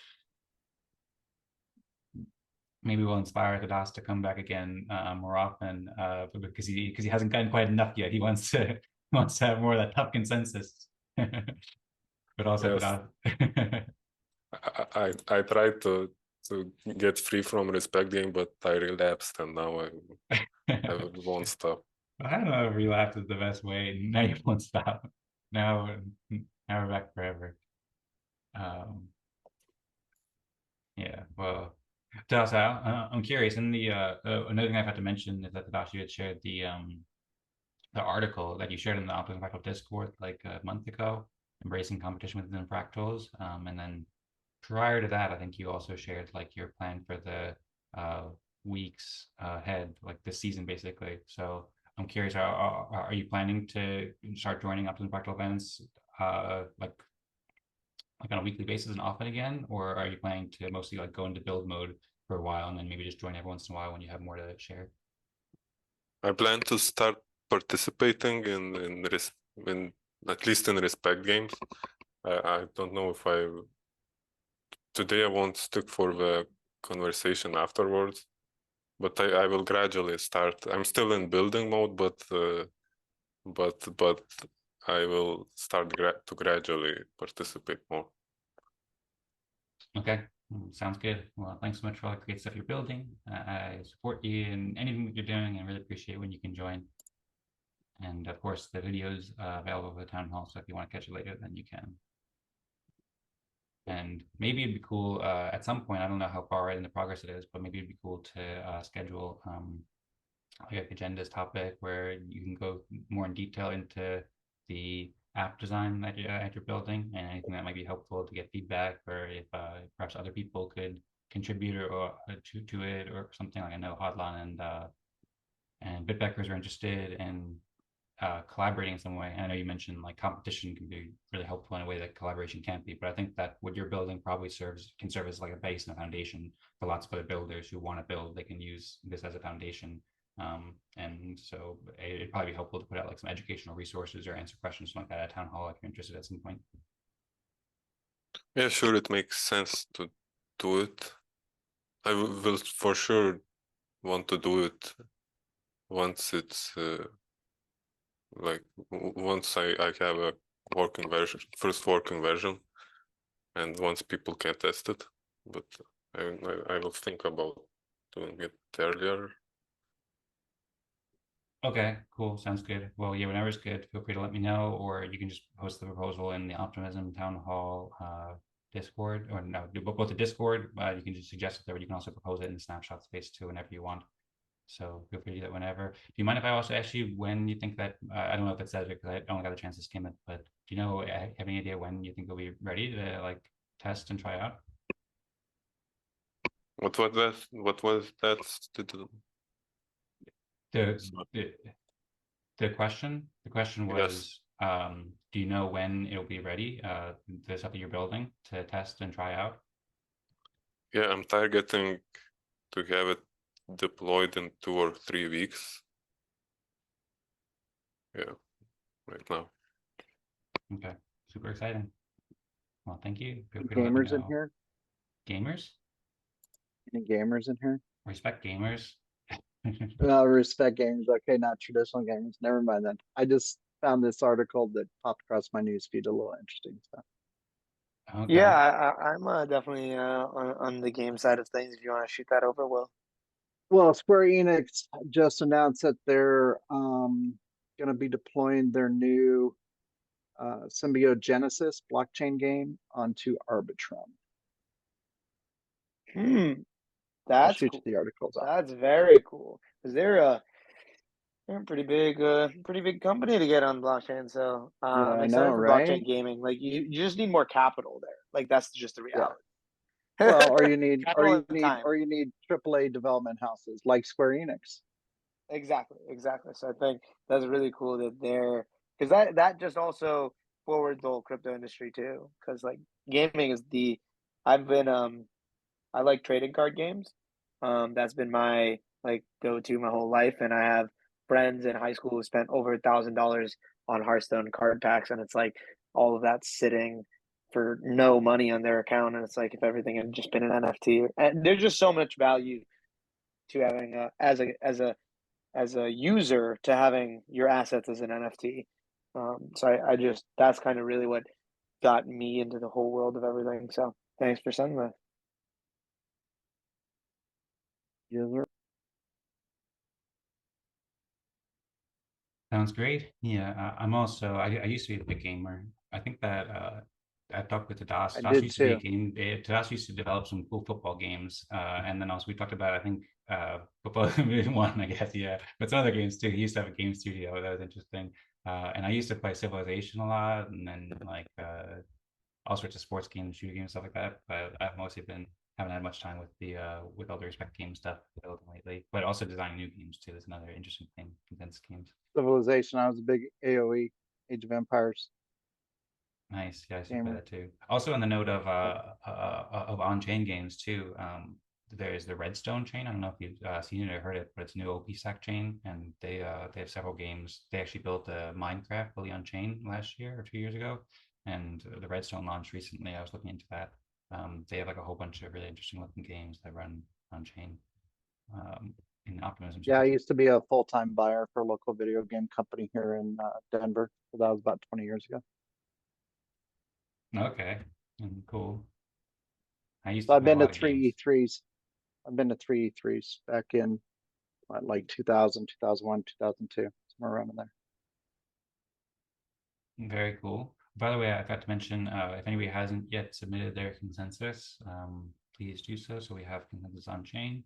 Maybe we'll inspire Tadas to come back again more often because he hasn't gotten quite enough yet. He wants to have more of that tough consensus. But also Yes. Tadas. I tried to get free from respect game, but I relapsed, and now I won't stop. I don't know if relapse is the best way. Now you won't stop. Now we're back forever. Yeah, well, Tadas, I'm curious. In the another thing I have to mention is that Tadas, you had shared the article that you shared in the Optimism Fractal Discord like a month ago, embracing competition within fractals. And then prior to that, I think you also shared like your plan for the weeks ahead, like this season, basically. So I'm curious, are you planning to start joining Optimism Fractal events like on a weekly basis and often again, or are you planning to mostly like go into build mode for a while and then maybe just join every once in a while when you have more to share? I plan to start participating in at least in respect games. I don't know if today I won't stick for the conversation afterwards, but I will gradually start. I'm still in building mode, but I will start to gradually participate more. Okay, sounds good. Well, thanks so much for all the great stuff you're building. I support you in anything that you're doing and really appreciate when you can join. And of course, the video's available for the town hall, so if you want to catch it later, then you can. And maybe it'd be cool at some point, I don't know how far in the progress it is, but maybe it'd be cool to schedule like a agendas topic where you can go more in detail into the app design that you're building and anything that might be helpful to get feedback, or if perhaps other people could contribute or to it or something. Like I know Hodlan and Bitbackers are interested in collaborating in some way. I know you mentioned like competition can be really helpful in a way that collaboration can't be, but I think that what you're building probably can serve as like a base and a foundation for lots of other builders who want to build. They can use this as a foundation. And so it'd probably be helpful to put out like some educational resources or answer questions like that at town hall if you're interested at some point. Yeah, sure, it makes sense to do it. I will for sure want to do it once it's once I have a working version, first working version, and once people can test it. But I will think about doing it earlier. Okay, cool. Sounds good. Well, yeah, whenever it's good, feel free to let me know, or you can just post the proposal in the Optimism Town Hall Discord, or no, both the Discord. You can just suggest it there, but you can also propose it in the snapshot space too, whenever you want. So feel free to do that whenever. Do you mind if I also ask you when you think that, I don't know if it says it because I only got a chance to skim it, but do you know, have any idea when you think you'll be ready to like test and try out? What was that? What was that? The question was, yes. Do you know when it'll be ready, the stuff that you're building to test and try out? Yeah, I'm targeting to have it deployed in 2 or 3 weeks. Yeah, right now. Okay, super exciting. Well, thank you. Feel free to let me Gamers know. in here? Gamers? Any gamers in here? Respect gamers. No, respect gamers. Okay, not traditional gamers. Never mind then. I just found this article that popped across my newsfeed, a little interesting stuff. Okay. Yeah, I'm definitely on the game side of things. If you want to shoot that over, Will. Well, Square Enix just announced that they're going to be deploying their new Symbiogenesis blockchain game onto Arbitrum. That's shoot cool. the articles out. That's very cool because they're a pretty big company to get on blockchain. So Yeah, I'm I excited know, for right? blockchain gaming. Like you just need more capital there. Like that's just the reality. Well, or you need Capital and time. AAA development houses like Square Enix. Exactly. So I think that's really cool that they're, because that just also forwards the whole crypto industry too. Because like gaming is I've been I like trading card games. That's been my like go-to my whole life, and I have friends in high school who spent over $1,000 on Hearthstone card packs, and it's like all of that sitting for no money on their account, and it's like if everything had just been an NFT, and there's just so much value to having as a user to having your assets as an NFT. So I just that's kind of really what got me into the whole world of everything. So thanks for sending that. Yes, sir. Sounds great. Yeah, I'm also, I used to be a big gamer. I think that I talked with Tadas. I Tadas did used to be a too. Tadas used to develop some cool football games. And then also we talked about, I think, football one, I guess, yeah. But some other games too. He used to have a game studio. That was interesting. And I used to play Civilization a lot, and then like all sorts of sports games, shooting games, stuff like that. But I've mostly been haven't had much time with the with all the respect game stuff building lately. But also designing new games too is another interesting thing. Condensed games. Civilization. I was a big AOE, Age of Empires Nice. Yeah, I used to play gamer. that too. Also, on the note of on-chain games too, there's the Redstone chain. I don't know if you've seen it or heard it, but it's a new OP-Stack chain, and they have several games. They actually built a Minecraft fully on chain last year or 2 years ago, and the Redstone launched recently. I was looking into that. They have like a whole bunch of really interesting looking games that run on chain. In Optimism. Yeah, I used to be a full-time buyer for a local video game company here in Denver. So that was about 20 years ago. Okay, cool. I used So to I've play a been to lot of three games. E3s. I've been to three E3s back in like 2000, 2001, 2002, somewhere around in there. Very cool. By the way, I forgot to mention, if anybody hasn't yet submitted their consensus, please do so. So we have consensus on chain.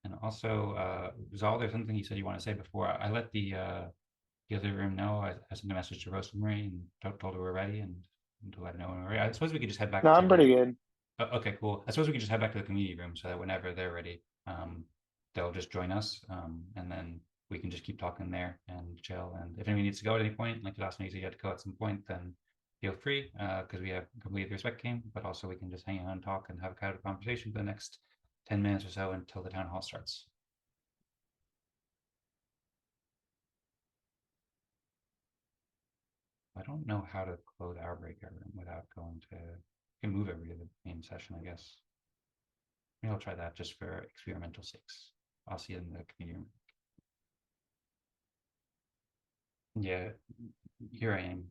And also, Zal, there's something you said you want to say before. I let the other room know. I sent a message to Rosmari and told her we're ready, and to let her know when we're ready. I suppose we could just head No, back to I'm pretty good. okay, cool. I suppose we could just head back to the community room so that whenever they're ready, they'll just join us, and then we can just keep talking there and chill. And if anybody needs to go at any point, like last night you had to go at some point, then feel free, because we have completed the respect game, but also we can just hang out and talk and have a kind of conversation for the next 10 minutes or so until the town hall starts. I don't know how to close our breakout room without going to, you can move everybody to the main session, I guess. Maybe I'll try that just for experimental sakes. I'll see you in the community room. Yeah, here I am.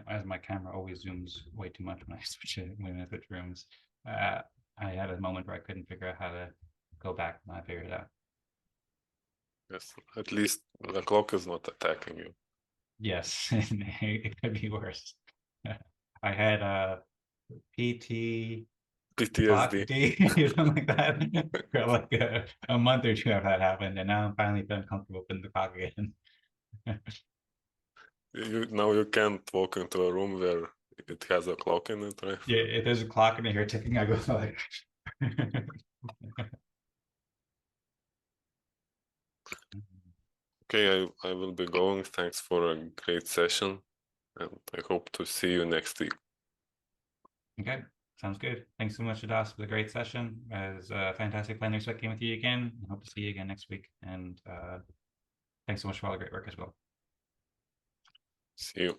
As my camera always zooms way too much when I switch rooms. I had a moment where I couldn't figure out how to go back, and I figured it out. Yes, at least the clock is not attacking you. Yes, it could be worse. I had PT clock PTSD. D, something like that, for like a month or two after that happened, and now I'm finally feeling comfortable putting the clock again. Now you can't walk into a room where it has a clock in it, right? Yeah, if there's a clock and I hear ticking, I go like. Okay, I will be going. Thanks for a great session, and I hope to see you next week. Okay, sounds good. Thanks so much, Tadas, for the great session. It was fantastic playing the respect game with you again. I hope to see you again next week. And thanks so much for all the great work as well. See you.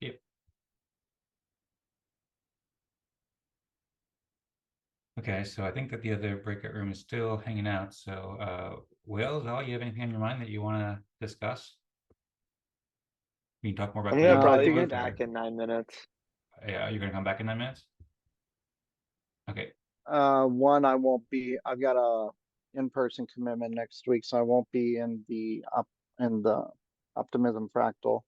Yep. Okay, so I think that the other breakout room is still hanging out. So, Will, Zal, you have anything on your mind that you want to discuss? We can talk more about I'm the gonna game probably if you be want. back in 9 minutes. Yeah, you're gonna come back in 9 minutes? Okay. One, I won't be. I've got a in-person commitment next week, so I won't be in the Optimism Fractal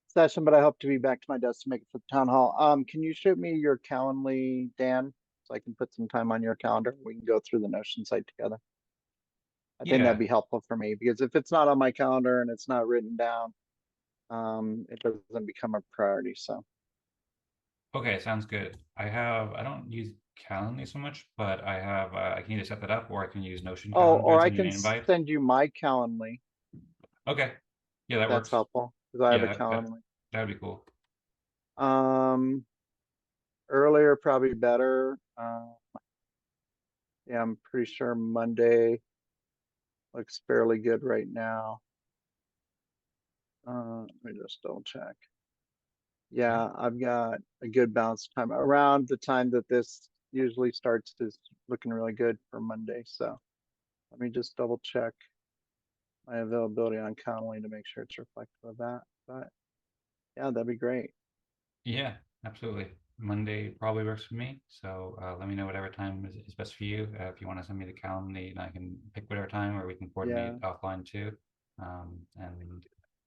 session. But I hope to be back to my desk to make it for the town hall. Can you shoot me your Calendly, Dan, so I can put some time on your calendar? We can go through the Notion site together. I think that'd Yeah. be helpful for me because if it's not on my calendar and it's not written down, it doesn't become a priority. So Okay, sounds good. I don't use Calendly so much, but I can either set that up or I can use Notion Oh, Calendar or and I send you can an invite. send you my Calendly. Okay. Yeah, that That's works. helpful because I have Yeah, a Calendly. that would be cool. Earlier probably better. Yeah, I'm pretty sure Monday looks fairly good right now. Let me just double check. Yeah, I've got a good bounce time around the time that this usually starts is looking really good for Monday. So let me just double check my availability on Calendly to make sure it's reflective of that. But yeah, that'd be great. Yeah, absolutely. Monday probably works for me. So let me know whatever time is best for you. If you want to send me the Calendly, and I can pick whatever time, or we can Yeah, coordinate offline too. And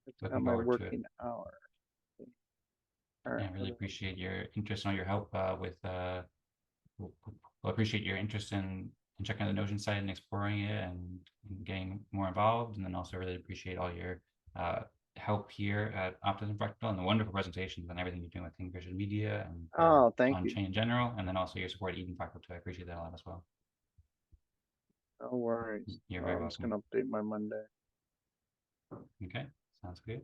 it's got looking my forward to it. working hour. All right. And I really appreciate your interest and all your help with we'll appreciate your interest in checking out the Notion site and exploring it and getting more involved. And then also really appreciate all your uh, help here at Optimism Fractal and the wonderful presentations and everything you're doing with Kingfisher Media and for Oh, thank you. on-chain in general. And then also your support at Eden Fractal too. I appreciate that a lot as well. No worries. You're Oh, very I'm just welcome. gonna update my Monday. Okay, sounds good.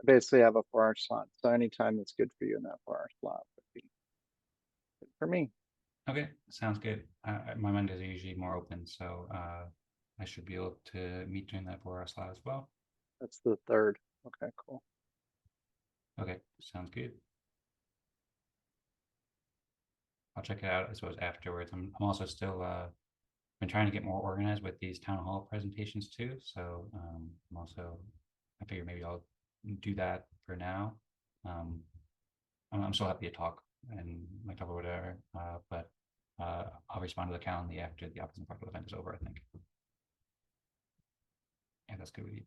I basically have a 4-hour slot, so anytime that's good for you in that 4-hour slot would be good for me. Okay, sounds good. My Mondays are usually more open, so I should be able to meet during that 4-hour slot as well. That's the 3rd. Okay, cool. Okay, sounds good. I'll check it out, I suppose, afterwards. I'm also still been trying to get more organized with these town hall presentations too. So I'm also, I figure maybe I'll do that for now. I'm still happy to talk and like talk about whatever, but I'll respond to the calendar after the Optimism Fractal event is over, I think. Yeah, that's good with you.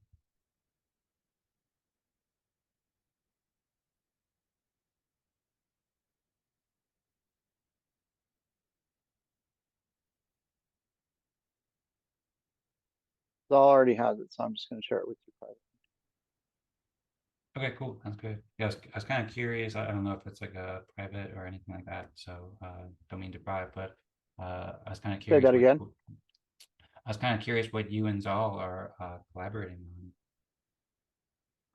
Zal already has it, so I'm just gonna share it with you privately. Okay, cool. That's good. Yeah, I was kind of curious. I don't know if it's like a private or anything like that. So don't mean to pry, but I was kind of Say curious that again. what you and Zal are collaborating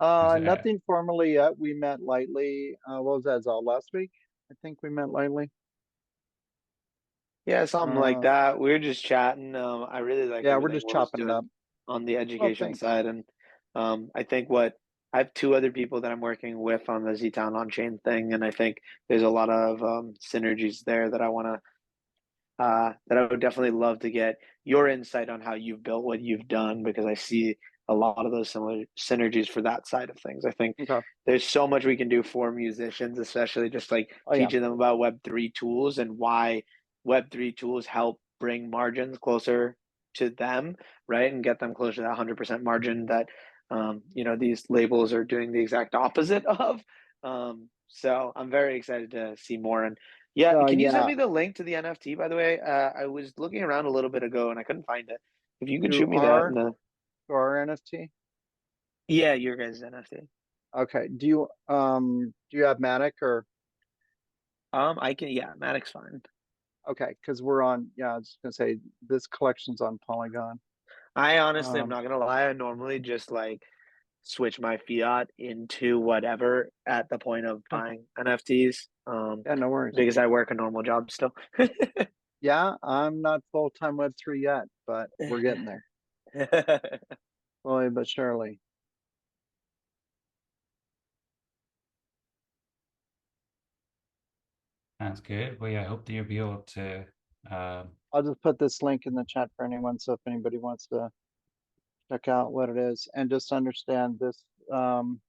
on. Nothing formally yet. We met lightly. What was that, Zal, last week? I think we met lightly. Yeah, something like that. We were just chatting. I really like Yeah, we're everything just Will was chopping it doing up. on the Oh, education thanks. side, and I think what I have 2 other people that I'm working with on the Z Town on-chain thing, and I think there's a lot of synergies there that I want to that I would definitely love to get your insight on how you've built what you've done, because I see a lot of those similar synergies for that side of things. I think Okay. there's so much we can do for musicians, especially just like Oh, yeah. teaching them about Web3 tools and why Web3 tools help bring margins closer to them, right? And get them closer to that 100% margin that, these labels are doing the exact opposite of. So I'm very excited to see more. And yeah, can you send Yeah. me the link to the NFT, by the way? I was looking around a little bit ago and I couldn't find it. If you could To shoot me that in our the to our NFT. yeah, your guys' NFT. Okay. Do you have Matic or I can, yeah, Matic's fine. okay, because we're on, yeah, I was gonna say this collection's on Polygon. I honestly, I'm not gonna lie, I normally just like switch my fiat into whatever at the point of buying NFTs. Yeah, no worries. Because I work a normal job still. Yeah, I'm not full-time Web3 yet, but we're getting there. Slowly but surely. Sounds good. Well, yeah, I hope that you'll be able to. I'll just put this link in the chat for anyone, so if anybody wants to check out what it is and just understand this. When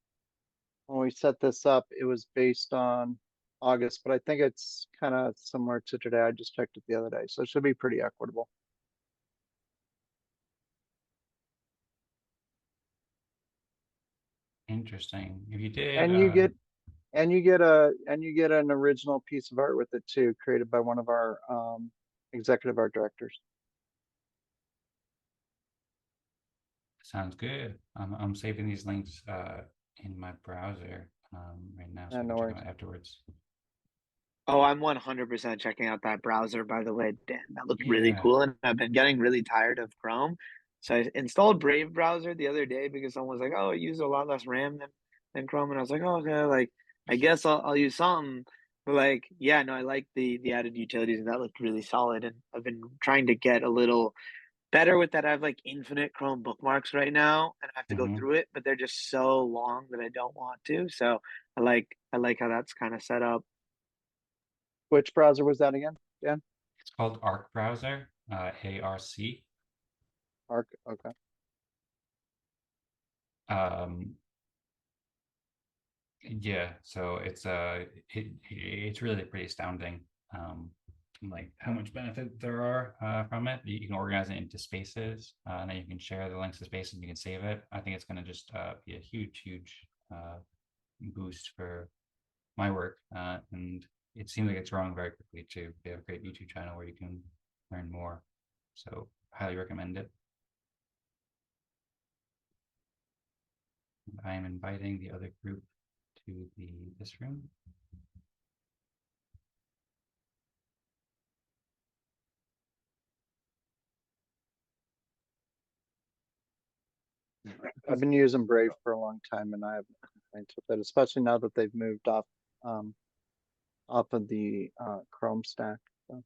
we set this up, it was based on August, but I think it's kind of similar to today. I just checked it the other day, so it should be pretty equitable. Interesting. If you did, And you get an original piece of art with it too, created by one of our executive art directors. Sounds good. I'm saving these links in my browser right now, so I can check them out afterwards. Oh, I'm 100% checking out that browser, by the way. Damn, that looked really Yeah. cool. And I've been getting really tired of Chrome. So I installed Brave browser the other day because someone was like, oh, it uses a lot less RAM than Chrome. And I was like, oh, okay, like I guess I'll use something. But like, yeah, no, I like the added utilities and that looked really solid. And I've been trying to get a little better with that. I have like infinite Chrome bookmarks right now and I have to go through it, but they're just so long that I don't want to. So I like how that's kind of set up. Which browser was that again, Dan? It's called Arc browser, ARC. Arc, okay. Yeah, so it's really pretty astounding, like how much benefit there are from it. You can organize it into spaces, and then you can share the links to spaces and you can save it. I think it's going to just be a huge boost for my work, and it seems like it's growing very quickly too. They have a great YouTube channel where you can learn more, so highly recommend it. I am inviting the other group to this room. I've been using Brave for a long time, and I have complaints with it, especially now that they've moved off of the Chrome stack. So.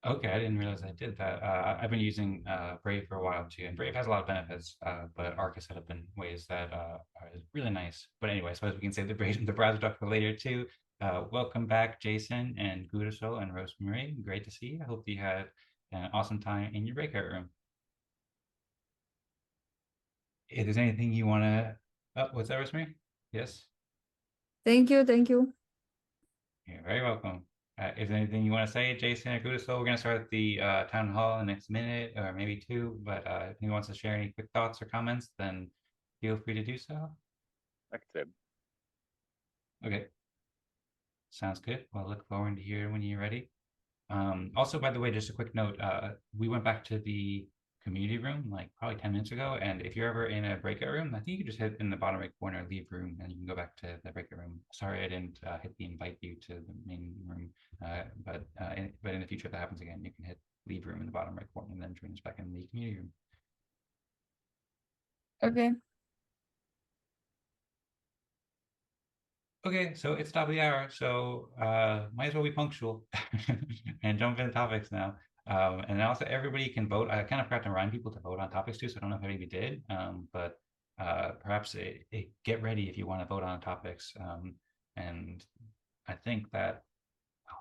Okay, I didn't realize I did that. I've been using Brave for a while too, and Brave has a lot of benefits, but Arc is set up in ways that are really nice. But anyway, I suppose we can save the browser talk for later too. Welcome back, Jason and Gudasol and Rosmari. Great to see you. I hope you had an awesome time in your breakout room. If there's anything you want to, what's that, Rosmari? Yes. Thank you. You're very welcome. If there's anything you want to say, Jason or Gudasol, we're going to start the town hall in the next minute or maybe two. But if anyone wants to share any quick thoughts or comments, then feel free to do so. Accept. Okay. Sounds good. Well, look forward to hear when you're ready. Also, by the way, just a quick note, we went back to the community room like probably 10 minutes ago. And if you're ever in a breakout room, I think you can just hit in the bottom right corner, leave room, and you can go back to the breakout room. Sorry, I didn't hit the invite you to the main room. But in the future, if that happens again, you can hit leave room in the bottom right corner and then join us back in the community room. Okay. Okay, so it's top of the hour, so might as well be punctual and jump into topics now. And also everybody can vote. I kind of forgot to remind people to vote on topics too, so I don't know if anybody did, but perhaps get ready if you want to vote on topics. And I think that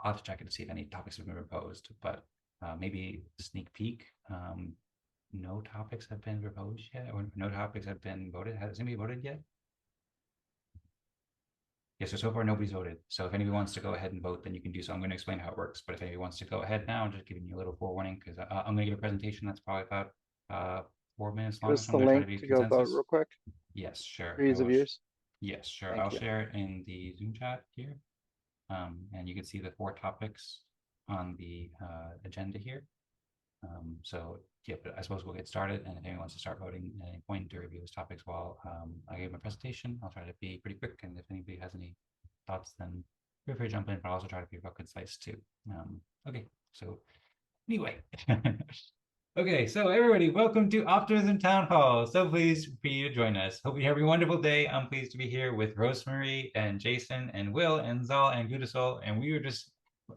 I'll have to check it to see if any topics have been proposed, but maybe sneak peek. No topics have been proposed yet, or no topics have been voted. Has anybody voted yet? Yeah, so far nobody's voted. So if anybody wants to go ahead and vote, then you can do so. I'm going to explain how it works. But if anybody wants to go ahead now, I'm just giving you a little forewarning because I'm going to give a presentation that's probably about 4 minutes long. Give us the link to go vote real quick. Yes, sure. For ease of use. Yes, sure. Thank I'll you. share it in the Zoom chat here. And you can see the 4 topics on the agenda here. So yeah, but I suppose we'll get started. And if anyone wants to start voting at any point to review those topics while I give my presentation, I'll try to be pretty quick. And if anybody has any thoughts, then feel free to jump in, but I'll also try to be about concise too. Okay, so anyway. Okay, so everybody, welcome to Optimism Town Hall. So pleased for you to join us. Hope you have a wonderful day. I'm pleased to be here with Rosmari and Jason and Will and Zaal and Gudasol, and we were just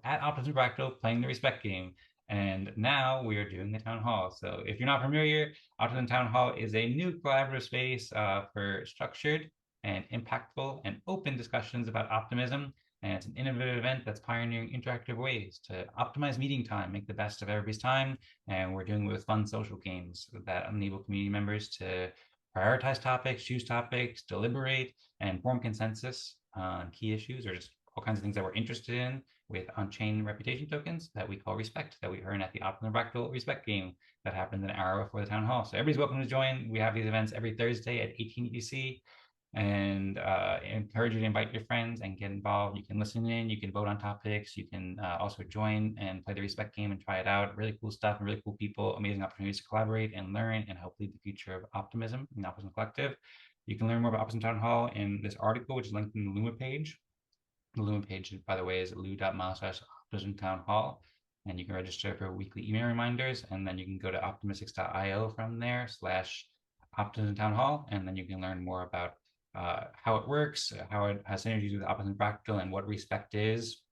at Optimism Fractal playing the respect game. And now we are doing the town hall. So if you're not familiar, Optimism Town Hall is a new collaborative space for structured and impactful and open discussions about optimism. And it's an innovative event that's pioneering interactive ways to optimize meeting time, make the best of everybody's time. And we're doing it with fun social games that enable community members to prioritize topics, choose topics, deliberate, and form consensus on key issues or just all kinds of things that we're interested in with on-chain reputation tokens that we call respect, that we earn at the Optimism Fractal respect game that happens an hour before the town hall. So everybody's welcome to join. We have these events every Thursday at 18 UTC. and encourage you to invite your friends and get involved. You can listen in, you can vote on topics, you can also join and play the respect game and try it out. Really cool stuff and really cool people, amazing opportunities to collaborate and learn and help lead the future of optimism and Optimism Collective. You can learn more about Optimism Town Hall in this article, which is linked in the Luma page. The Luma page, by the way, is lou.mile/Optimism Town Hall. And you can register for weekly email reminders. And then you can go to optimistics.io from there /Optimism Town Hall. And then you can learn more about how it works, how it has synergies with Optimism Fractal, and what respect is,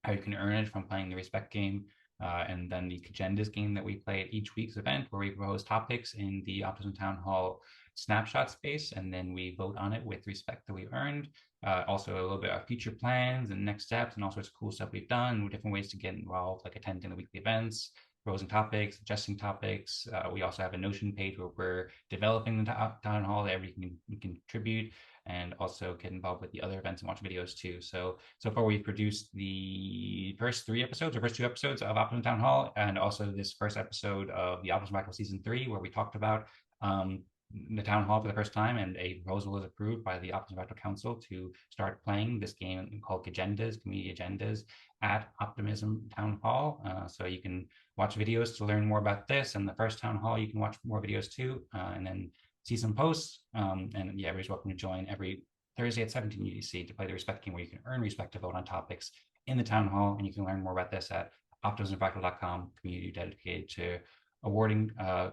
how you can earn it from playing the respect game, and then the agendas game that we play at each week's event, where we propose topics in the Optimism Town Hall snapshot space, and then we vote on it with respect that we've earned. Also a little bit of future plans and next steps and all sorts of cool stuff we've done, different ways to get involved, like attending the weekly events, proposing topics, suggesting topics. We also have a Notion page where we're developing the town hall that everybody can contribute, and also get involved with the other events and watch videos too. So far we've produced the first 2 episodes of Optimism Town Hall, and also this first episode of the Optimism Fractal Season 3, where we talked about the town hall for the first time, and a proposal was approved by the Optimism Fractal Council to start playing this game called Agendas, Community Agendas, at Optimism Town Hall. So you can watch videos to learn more about this, and the first town hall you can watch more videos too, and then see some posts. And yeah, everybody's welcome to join every Thursday at 17 UTC to play the respect game, where you can earn respect to vote on topics in the town hall. And you can learn more about this at optimismfractal.com, community dedicated to awarding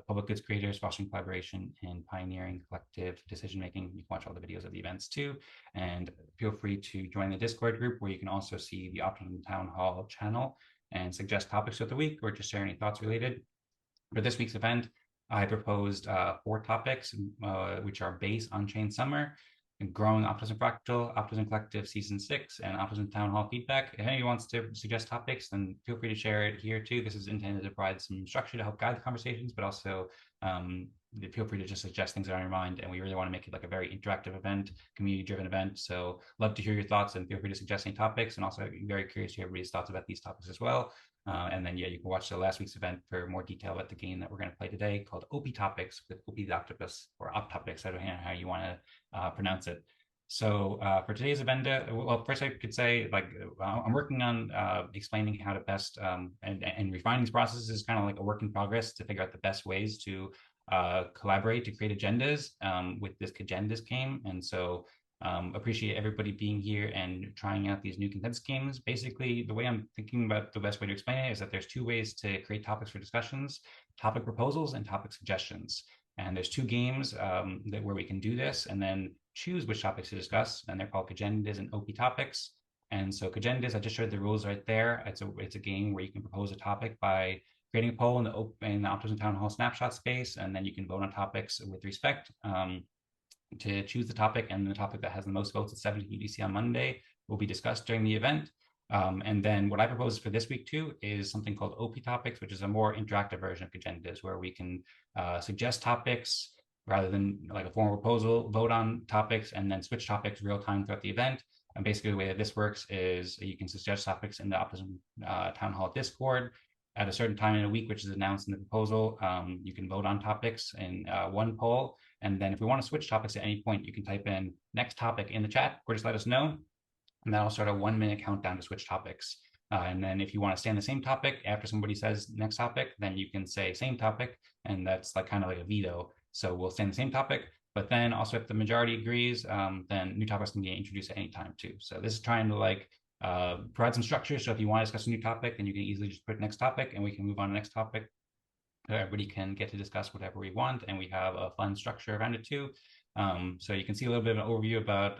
public goods creators, fostering collaboration, and pioneering collective decision-making. You can watch all the videos of the events too. And feel free to join the Discord group, where you can also see the Optimism Town Hall channel and suggest topics of the week, or just share any thoughts related. For this week's event, I proposed 4 topics, which are Base Onchain Summer, and Growing Optimism Fractal, Optimism Collective Season 6, and Optimism Town Hall feedback. If anyone wants to suggest topics, then feel free to share it here too. This is intended to provide some structure to help guide the conversations, but also feel free to just suggest things that are on your mind. And we really want to make it like a very interactive event, community-driven event. So love to hear your thoughts, and feel free to suggest any topics. And also I'm very curious to hear everybody's thoughts about these topics as well. And then, yeah, you can watch the last week's event for more detail about the game that we're going to play today, called Optopics, with Opie the Octopus, or Optopics, I don't know how you want to pronounce it. So for today's agenda, well, first I could say, like, I'm working on explaining how to best and refining these processes is kind of like a work in progress to figure out the best ways to collaborate to create agendas with this agendas game. And so appreciate everybody being here and trying out these new consensus games. Basically, the way I'm thinking about the best way to explain it is that there's 2 ways to create topics for discussions: topic proposals and topic suggestions. And there's 2 games where we can do this, and then choose which topics to discuss. And they're called Agendas and Optopics. And so Agendas, I just showed the rules right there. It's a game where you can propose a topic by creating a poll in the Optimism Town Hall snapshot space, and then you can vote on topics with respect to choose the topic. And the topic that has the most votes at 17 UTC on Monday will be discussed during the event. And then what I propose for this week too is something called Optopics, which is a more interactive version of Agendas, where we can suggest topics rather than like a formal proposal, vote on topics, and then switch topics real time throughout the event. And basically the way that this works is you can suggest topics in the Optimism Town Hall Discord at a certain time in a week, which is announced in the proposal. You can vote on topics in one poll. And then if we want to switch topics at any point, you can type in next topic in the chat, or just let us know. And that'll start a 1-minute countdown to switch topics. And then if you want to stay on the same topic after somebody says next topic, then you can say same topic. And that's like kind of like a veto. So we'll stay on the same topic, but then also if the majority agrees, then new topics can get introduced at any time too. So this is trying to like provide some structure. So if you want to discuss a new topic, then you can easily just put next topic, and we can move on to the next topic. Everybody can get to discuss whatever we want, and we have a fun structure around it too. So you can see a little bit of an overview about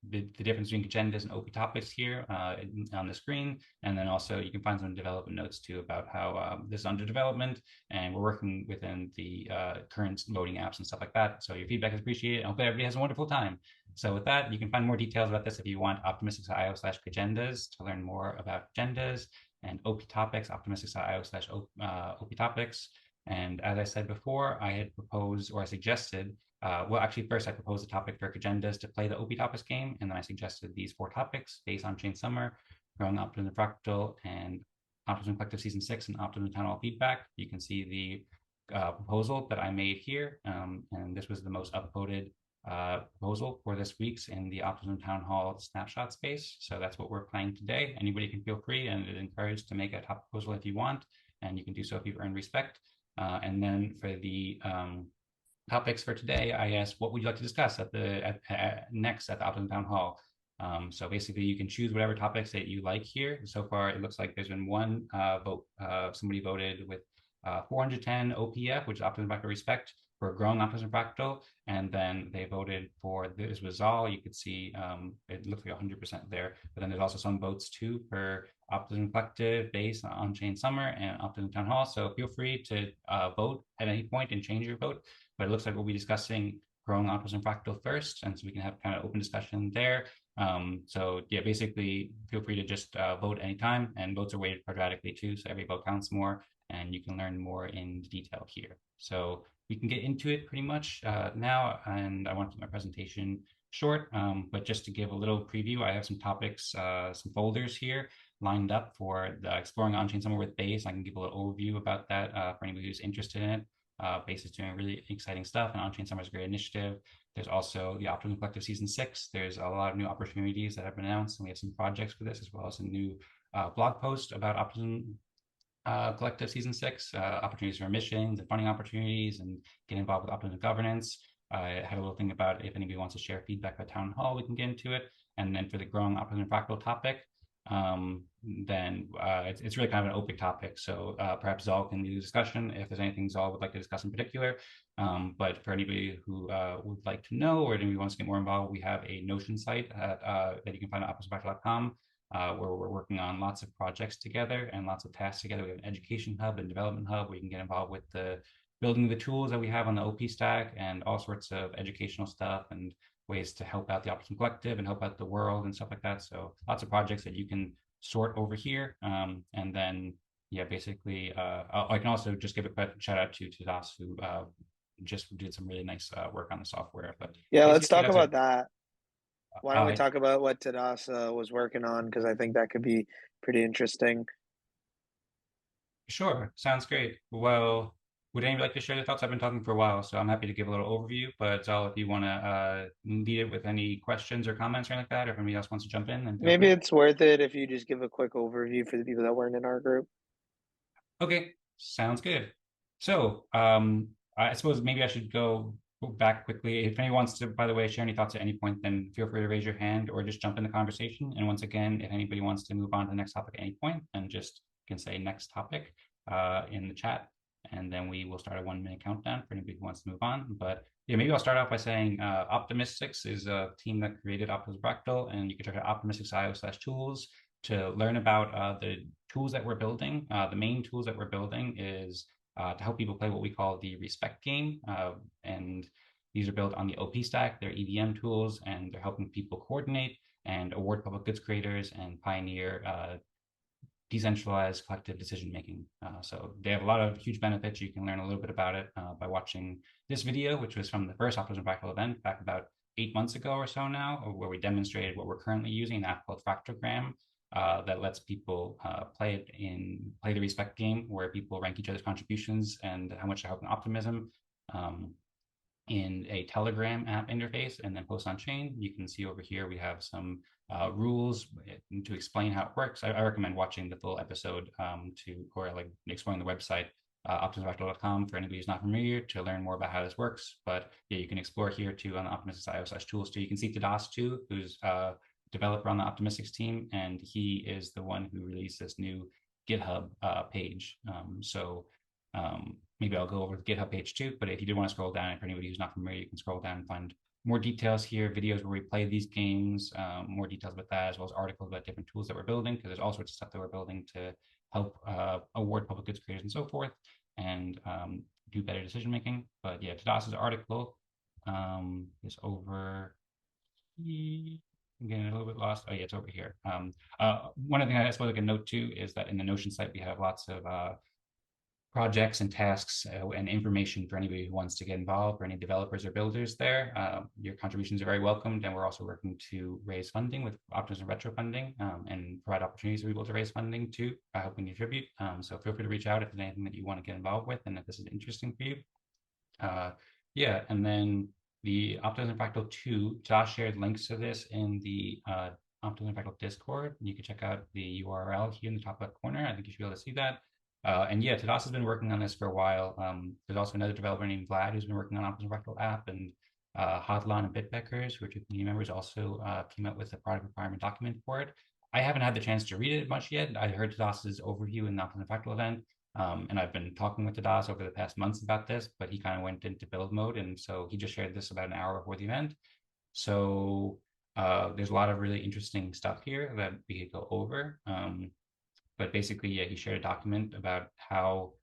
the difference between agendas and Optopics here on the screen. And then also you can find some development notes too about how this is under development, and we're working within the current voting apps and stuff like that. So your feedback is appreciated. I hope everybody has a wonderful time. So with that, you can find more details about this if you want optimistics.io/agendas to learn more about agendas, and Optopics, optimistics.io/Optopics. And as I said before, I had proposed, or I suggested, well, actually, first I proposed a topic for agendas to play the Optopics game, and then I suggested these 4 topics: Base Onchain Summer, Growing Optimism Fractal, and Optimism Collective Season 6, and Optimism Town Hall feedback. You can see the proposal that I made here, and this was the most upvoted proposal for this week's in the Optimism Town Hall snapshot space. So that's what we're playing today. Anybody can feel free and is encouraged to make a top proposal if you want, and you can do so if you've earned respect. And then for the topics for today, I asked, what would you like to discuss next at the Optimism Town Hall? So basically, you can choose whatever topics that you like here. So far, it looks like there's been one vote. Somebody voted with 410 OPF, which is Optimism Fractal Respect, for growing Optimism Fractal. And then they voted for this was Zaal. You could see it looks like 100% there. But then there's also some votes too for Optimism Collective, Base Onchain Summer, and Optimism Town Hall. So feel free to vote at any point and change your vote. But it looks like we'll be discussing growing Optimism Fractal first, and so we can have kind of open discussion there. So yeah, basically feel free to just vote anytime, and votes are weighted quadratically too, so every vote counts more, and you can learn more in detail here. So we can get into it pretty much now, and I want to keep my presentation short, but just to give a little preview, I have some topics, some folders here lined up for the Exploring On-Chain Summer with Base. I can give a little overview about that for anybody who's interested in it. Base is doing really exciting stuff, and On-Chain Summer is a great initiative. There's also the Optimism Collective Season 6. There's a lot of new opportunities that have been announced, and we have some projects for this, as well as a new blog post about Optimism Collective Season 6, opportunities for missions and funding opportunities, and get involved with Optimism governance. I had a little thing about if anybody wants to share feedback at Town Hall, we can get into it. And then for the growing Optimism Fractal topic, then it's really kind of an open topic. So perhaps Zaal can lead the discussion if there's anything Zaal would like to discuss in particular. But for anybody who would like to know, or anybody who wants to get more involved, we have a Notion site that you can find at optimismfractal.com, where we're working on lots of projects together and lots of tasks together. We have an education hub and development hub where you can get involved with the building the tools that we have on the OP stack, and all sorts of educational stuff and ways to help out the Optimism Collective and help out the world and stuff like that. So lots of projects that you can sort over here. And then, yeah, basically, I can also just give a quick shout out to Tadas, who just did some really nice work on the software. But yeah, let's talk about that. Why don't we talk about what Tadas was working on? Because I think that could be pretty interesting. Sure, sounds great. Well, would anybody like to share their thoughts? I've been talking for a while, so I'm happy to give a little overview, but Zal, if you want to lead it with any questions or comments or anything like that, or if anybody else wants to jump in, then maybe it's worth it if you just give a quick overview for the people that weren't in our group. Okay, sounds good. So I suppose maybe I should go back quickly. If anyone wants to, by the way, share any thoughts at any point, then feel free to raise your hand or just jump in the conversation. And once again, if anybody wants to move on to the next topic at any point, then just can say next topic in the chat, and then we will start a 1-minute countdown for anybody who wants to move on. But yeah, maybe I'll start off by saying Optymystics is a team that created Optimism Fractal, and you can check out optymystics.io/tools to learn about the tools that we're building. The main tools that we're building is to help people play what we call the respect game. And these are built on the OP stack. They're EVM tools, and they're helping people coordinate and award public goods creators and pioneer decentralized collective decision-making. So they have a lot of huge benefits. You can learn a little bit about it by watching this video, which was from the first Optimism Fractal event back about 8 months ago or so now, where we demonstrated what we're currently using, an app called Fractogram, that lets people play the respect game, where people rank each other's contributions and how much they're helping optimism in a Telegram app interface, and then post on chain. You can see over here we have some rules to explain how it works. I recommend watching the full episode or like exploring the website optimismfractal.com for anybody who's not familiar to learn more about how this works. But yeah, you can explore here too on the optimistics.io/tools too. You can see Tadas too, who's developer on the Optimistics team, and he is the one who released this new GitHub page. Maybe I'll go over the GitHub page too, but if you do want to scroll down, and for anybody who's not familiar, you can scroll down and find more details here, videos where we play these games, more details about that, as well as articles about different tools that we're building, because there's all sorts of stuff that we're building to help award public goods creators and so forth, and do better decision making. But yeah, Tadas's article is over here. I'm getting a little bit lost. Oh yeah, it's over here. One of the things I suppose I can note too is that in the Notion site we have lots of projects and tasks and information for anybody who wants to get involved, for any developers or builders there. Your contributions are very welcomed, and we're also working to raise funding with Optimism Retro funding and provide opportunities for people to raise funding too by helping contribute. So feel free to reach out if there's anything that you want to get involved with and if this is interesting for you. Yeah, and then The Optimism Fractal 2, Josh shared links to this in the Optimism Fractal Discord. You can check out the URL here in the top left corner. I think you should be able to see that. And yeah, Tadas has been working on this for a while. There's also another developer named Vlad who's been working on Optimism Fractal app, and Hadlan and Bitbeckers, who are two community members, also came up with a product requirement document for it. I haven't had the chance to read it much yet. I heard Tadas's overview in the Optimism Fractal event, and I've been talking with Tadas over the past months about this, but he kind of went into build mode, and so he just shared this about an hour before the event. So there's a lot of really interesting stuff here that we could go over. But basically, yeah, he shared a document about how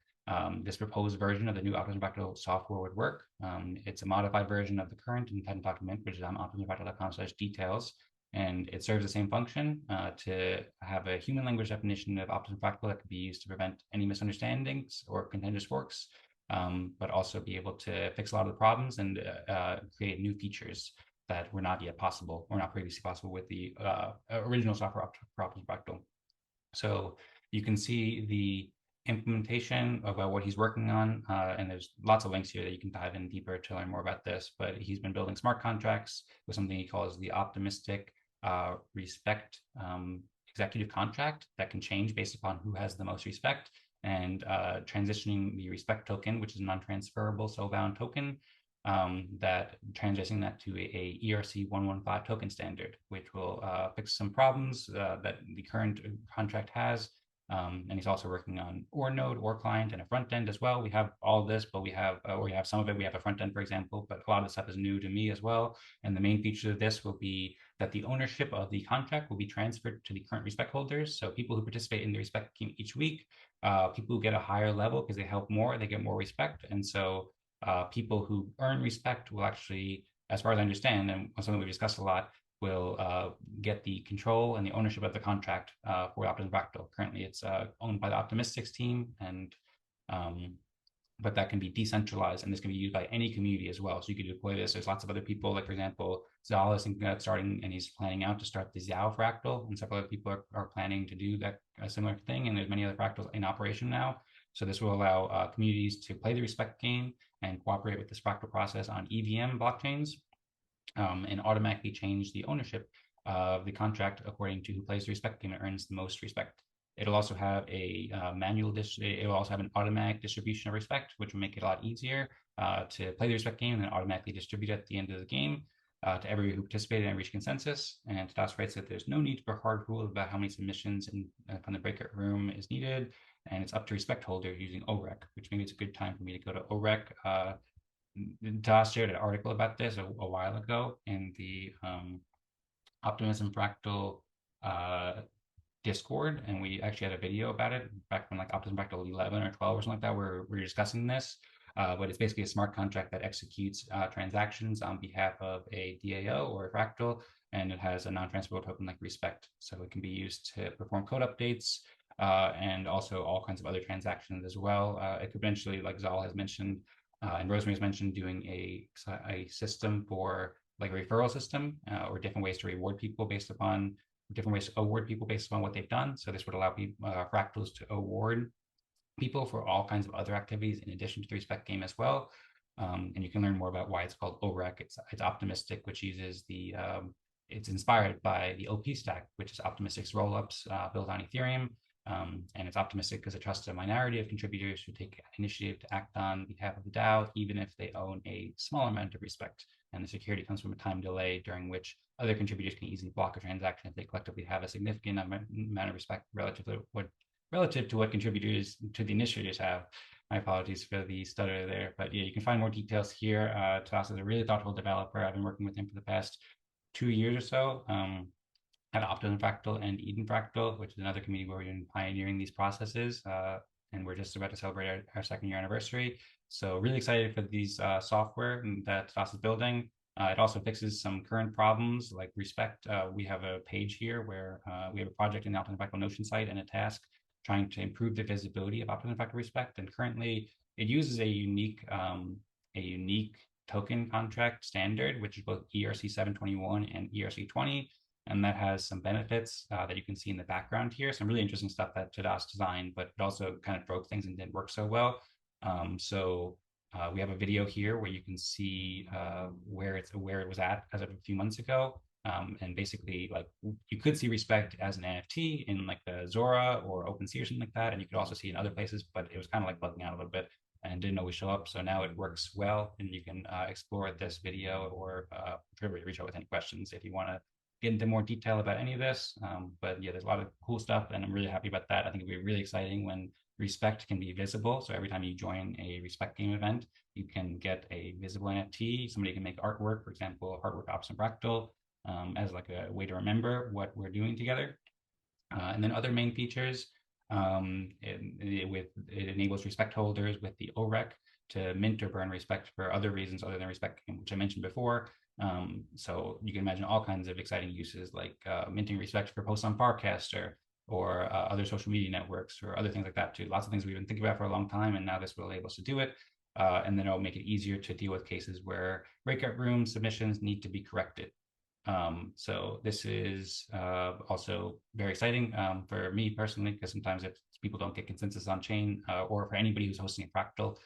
this proposed version of the new Optimism Fractal software would work. It's a modified version of the current intent document, which is on optimismfractal.com/details. And it serves the same function to have a human language definition of Optimism Fractal that could be used to prevent any misunderstandings or contentious forks, but also be able to fix a lot of the problems and create new features that were not yet possible or not previously possible with the original software for Optimism Fractal. So you can see the implementation about what he's working on, and there's lots of links here that you can dive in deeper to learn more about this, but he's been building smart contracts with something he calls the Optimistic respect executive contract that can change based upon who has the most respect, and transitioning the respect token, which is a non-transferable soul-bound token, that transitioning that to a ERC 115 token standard, which will fix some problems that the current contract has. And he's also working on OR node, OR client, and a front end as well. We have all of this, but we have some of it. We have a front end, for example, but a lot of the stuff is new to me as well. And the main feature of this will be that the ownership of the contract will be transferred to the current respect holders. So people who participate in the respect scheme each week, people who get a higher level because they help more, they get more respect. And so people who earn respect will actually, as far as I understand, and something we've discussed a lot, will get the control and the ownership of the contract for Optimism Fractal. Currently, it's owned by the Optimistics team, and but that can be decentralized, and this can be used by any community as well. So you could deploy this. There's lots of other people, like for example, Zaal is thinking about starting, and he's planning out to start the Zao Fractal, and several other people are planning to do that a similar thing. And there's many other fractals in operation now. So this will allow communities to play the respect game and cooperate with this fractal process on EVM blockchains, and automatically change the ownership of the contract according to who plays the respect game and earns the most respect. It'll also have a it will also have an automatic distribution of respect, which will make it a lot easier to play the respect game and then automatically distribute at the end of the game to everyone who participated and reached consensus. And Tadas writes that there's no need for a hard rule about how many submissions from the breakout room is needed, and it's up to respect holders using OREC, which maybe it's a good time for me to go to OREC. Tadas shared an article about this a while ago in the Optimism Fractal Discord, and we actually had a video about it back when like Optimism Fractal 11 or 12 or something like that, where we're discussing this. But it's basically a smart contract that executes transactions on behalf of a DAO or a fractal, and it has a non-transferable token like respect. So it can be used to perform code updates and also all kinds of other transactions as well. It could eventually, like Zaal has mentioned, and Rosmari has mentioned, doing a system for like a referral system or different ways to reward people based upon different ways to award people based upon what they've done. So this would allow people, fractals to award people for all kinds of other activities in addition to the respect game as well. And you can learn more about why it's called OREC. It's Optimistic, which uses the it's inspired by the OP stack, which is Optimistic's rollups built on Ethereum. And it's optimistic because it trusts a minority of contributors who take initiative to act on behalf of the DAO, even if they own a small amount of respect. And the security comes from a time delay during which other contributors can easily block a transaction if they collectively have a significant amount of respect relative to what contributors to the initiators have. My apologies for the stutter there, but yeah, you can find more details here. Tadas is a really thoughtful developer. I've been working with him for the past 2 years or so. At Optimism Fractal and Eden Fractal, which is another community where we've been pioneering these processes, and we're just about to celebrate our 2nd year anniversary. So really excited for these software that Tadas is building. It also fixes some current problems like respect. We have a page here where we have a project in the Optimism Fractal Notion site and a task trying to improve the visibility of Optimism Fractal respect. And currently it uses a unique token contract standard, which is both ERC 721 and ERC 20. And that has some benefits that you can see in the background here. Some really interesting stuff that Tadas designed, but it also kind of broke things and didn't work so well. We have a video here where you can see where it was at as of a few months ago. And basically, like, you could see Respect as an NFT in like the Zora or OpenSea or something like that, and you could also see in other places, but it was kind of like bugging out a little bit and didn't always show up. So now it works well, and you can explore this video, or feel free to reach out with any questions if you want to get into more detail about any of this. But yeah, there's a lot of cool stuff, and I'm really happy about that. I think it'd be really exciting when Respect can be visible. So every time you join a Respect game event, you can get a visible NFT. Somebody can make artwork, for example, artwork Optimism Fractal, as like a way to remember what we're doing together. And then other main features, it enables Respect holders with the OREC to mint or burn Respect for other reasons other than Respect, which I mentioned before. So you can imagine all kinds of exciting uses, like minting Respect for posts on Farcaster, or other social media networks, or other things like that too. Lots of things we've been thinking about for a long time, and now this will enable us to do it. And then it'll make it easier to deal with cases where breakout room submissions need to be corrected. So this is also very exciting for me personally, because sometimes if people don't get consensus on chain, or for anybody who's hosting a Fractal,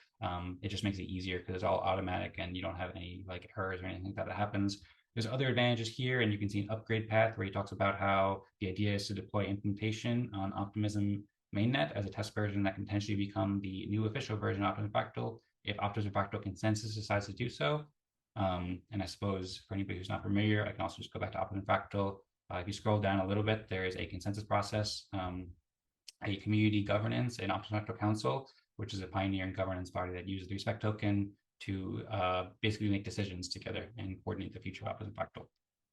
it just makes it easier because it's all automatic and you don't have any like errors or anything like that happens. There's other advantages here, and you can see an upgrade path where he talks about how the idea is to deploy implementation on Optimism mainnet as a test version that can potentially become the new official version of Optimism Fractal if Optimism Fractal consensus decides to do so. And I suppose for anybody who's not familiar, I can also just go back to Optimism Fractal. If you scroll down a little bit, there is a consensus process, a community governance, and Optimism Fractal Council, which is a pioneering governance body that uses the Respect token to basically make decisions together and coordinate the future of Optimism Fractal.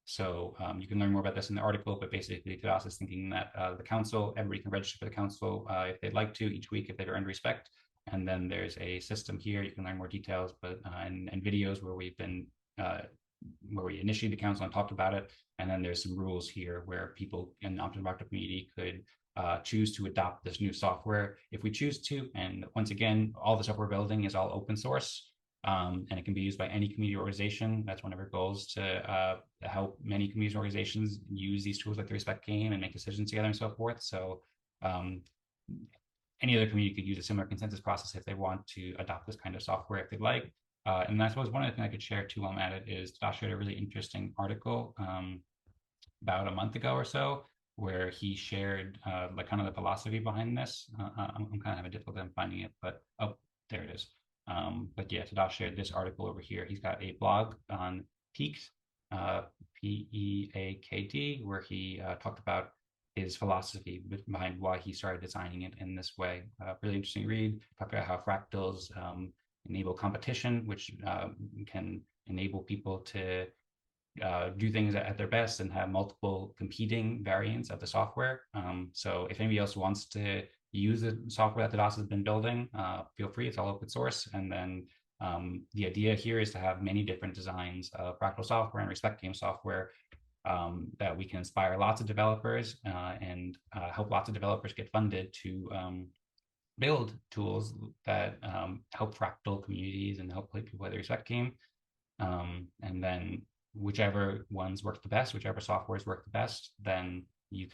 So you can learn more about this in the article, but basically Tadas is thinking that the council, everybody can register for the council if they'd like to each week if they've earned Respect. And then there's a system here, you can learn more details, but and videos where we've been, where we initiated the council and talked about it. And then there's some rules here where people in the Optimism Fractal community could choose to adopt this new software if we choose to. And once again, all the software building is all open source, and it can be used by any community organization. That's one of our goals, to help many community organizations use these tools like the Respect game and make decisions together and so forth. So any other community could use a similar consensus process if they want to adopt this kind of software if they'd like. And I suppose one other thing I could share too while I'm at it is Tadas shared a really interesting article about a month ago or so, where he shared like kind of the philosophy behind this. I'm kind of having difficulty finding it, but oh, there it is. But yeah, Tadas shared this article over here. He's got a blog on Peaked, Peakt, where he talked about his philosophy behind why he started designing it in this way. Really interesting read. Talk about how fractals enable competition, which can enable people to do things at their best and have multiple competing variants of the software. So if anybody else wants to use the software that Tadas has been building, feel free, it's all open source. And then the idea here is to have many different designs of Fractal software and Respect game software that we can inspire lots of developers and help lots of developers get funded to build tools that help Fractal communities and help people play the Respect game. And then whichever ones work the best, whichever softwares work the best, then each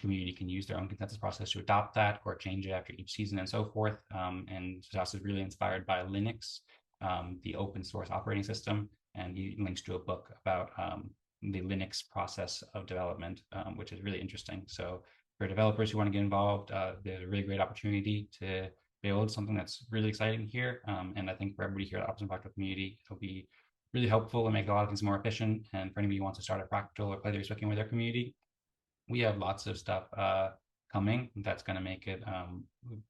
community can use their own consensus process to adopt that or change it after each season and so forth. And Tadas is really inspired by Linux, the open source operating system, and he links to a book about the Linux process of development, which is really interesting. So for developers who want to get involved, there's a really great opportunity to build something that's really exciting here. And I think for everybody here at the Optimism Fractal community, it'll be really helpful and make a lot of things more efficient. And for anybody who wants to start a Fractal or play the Respect game with their community, we have lots of stuff coming that's going to make it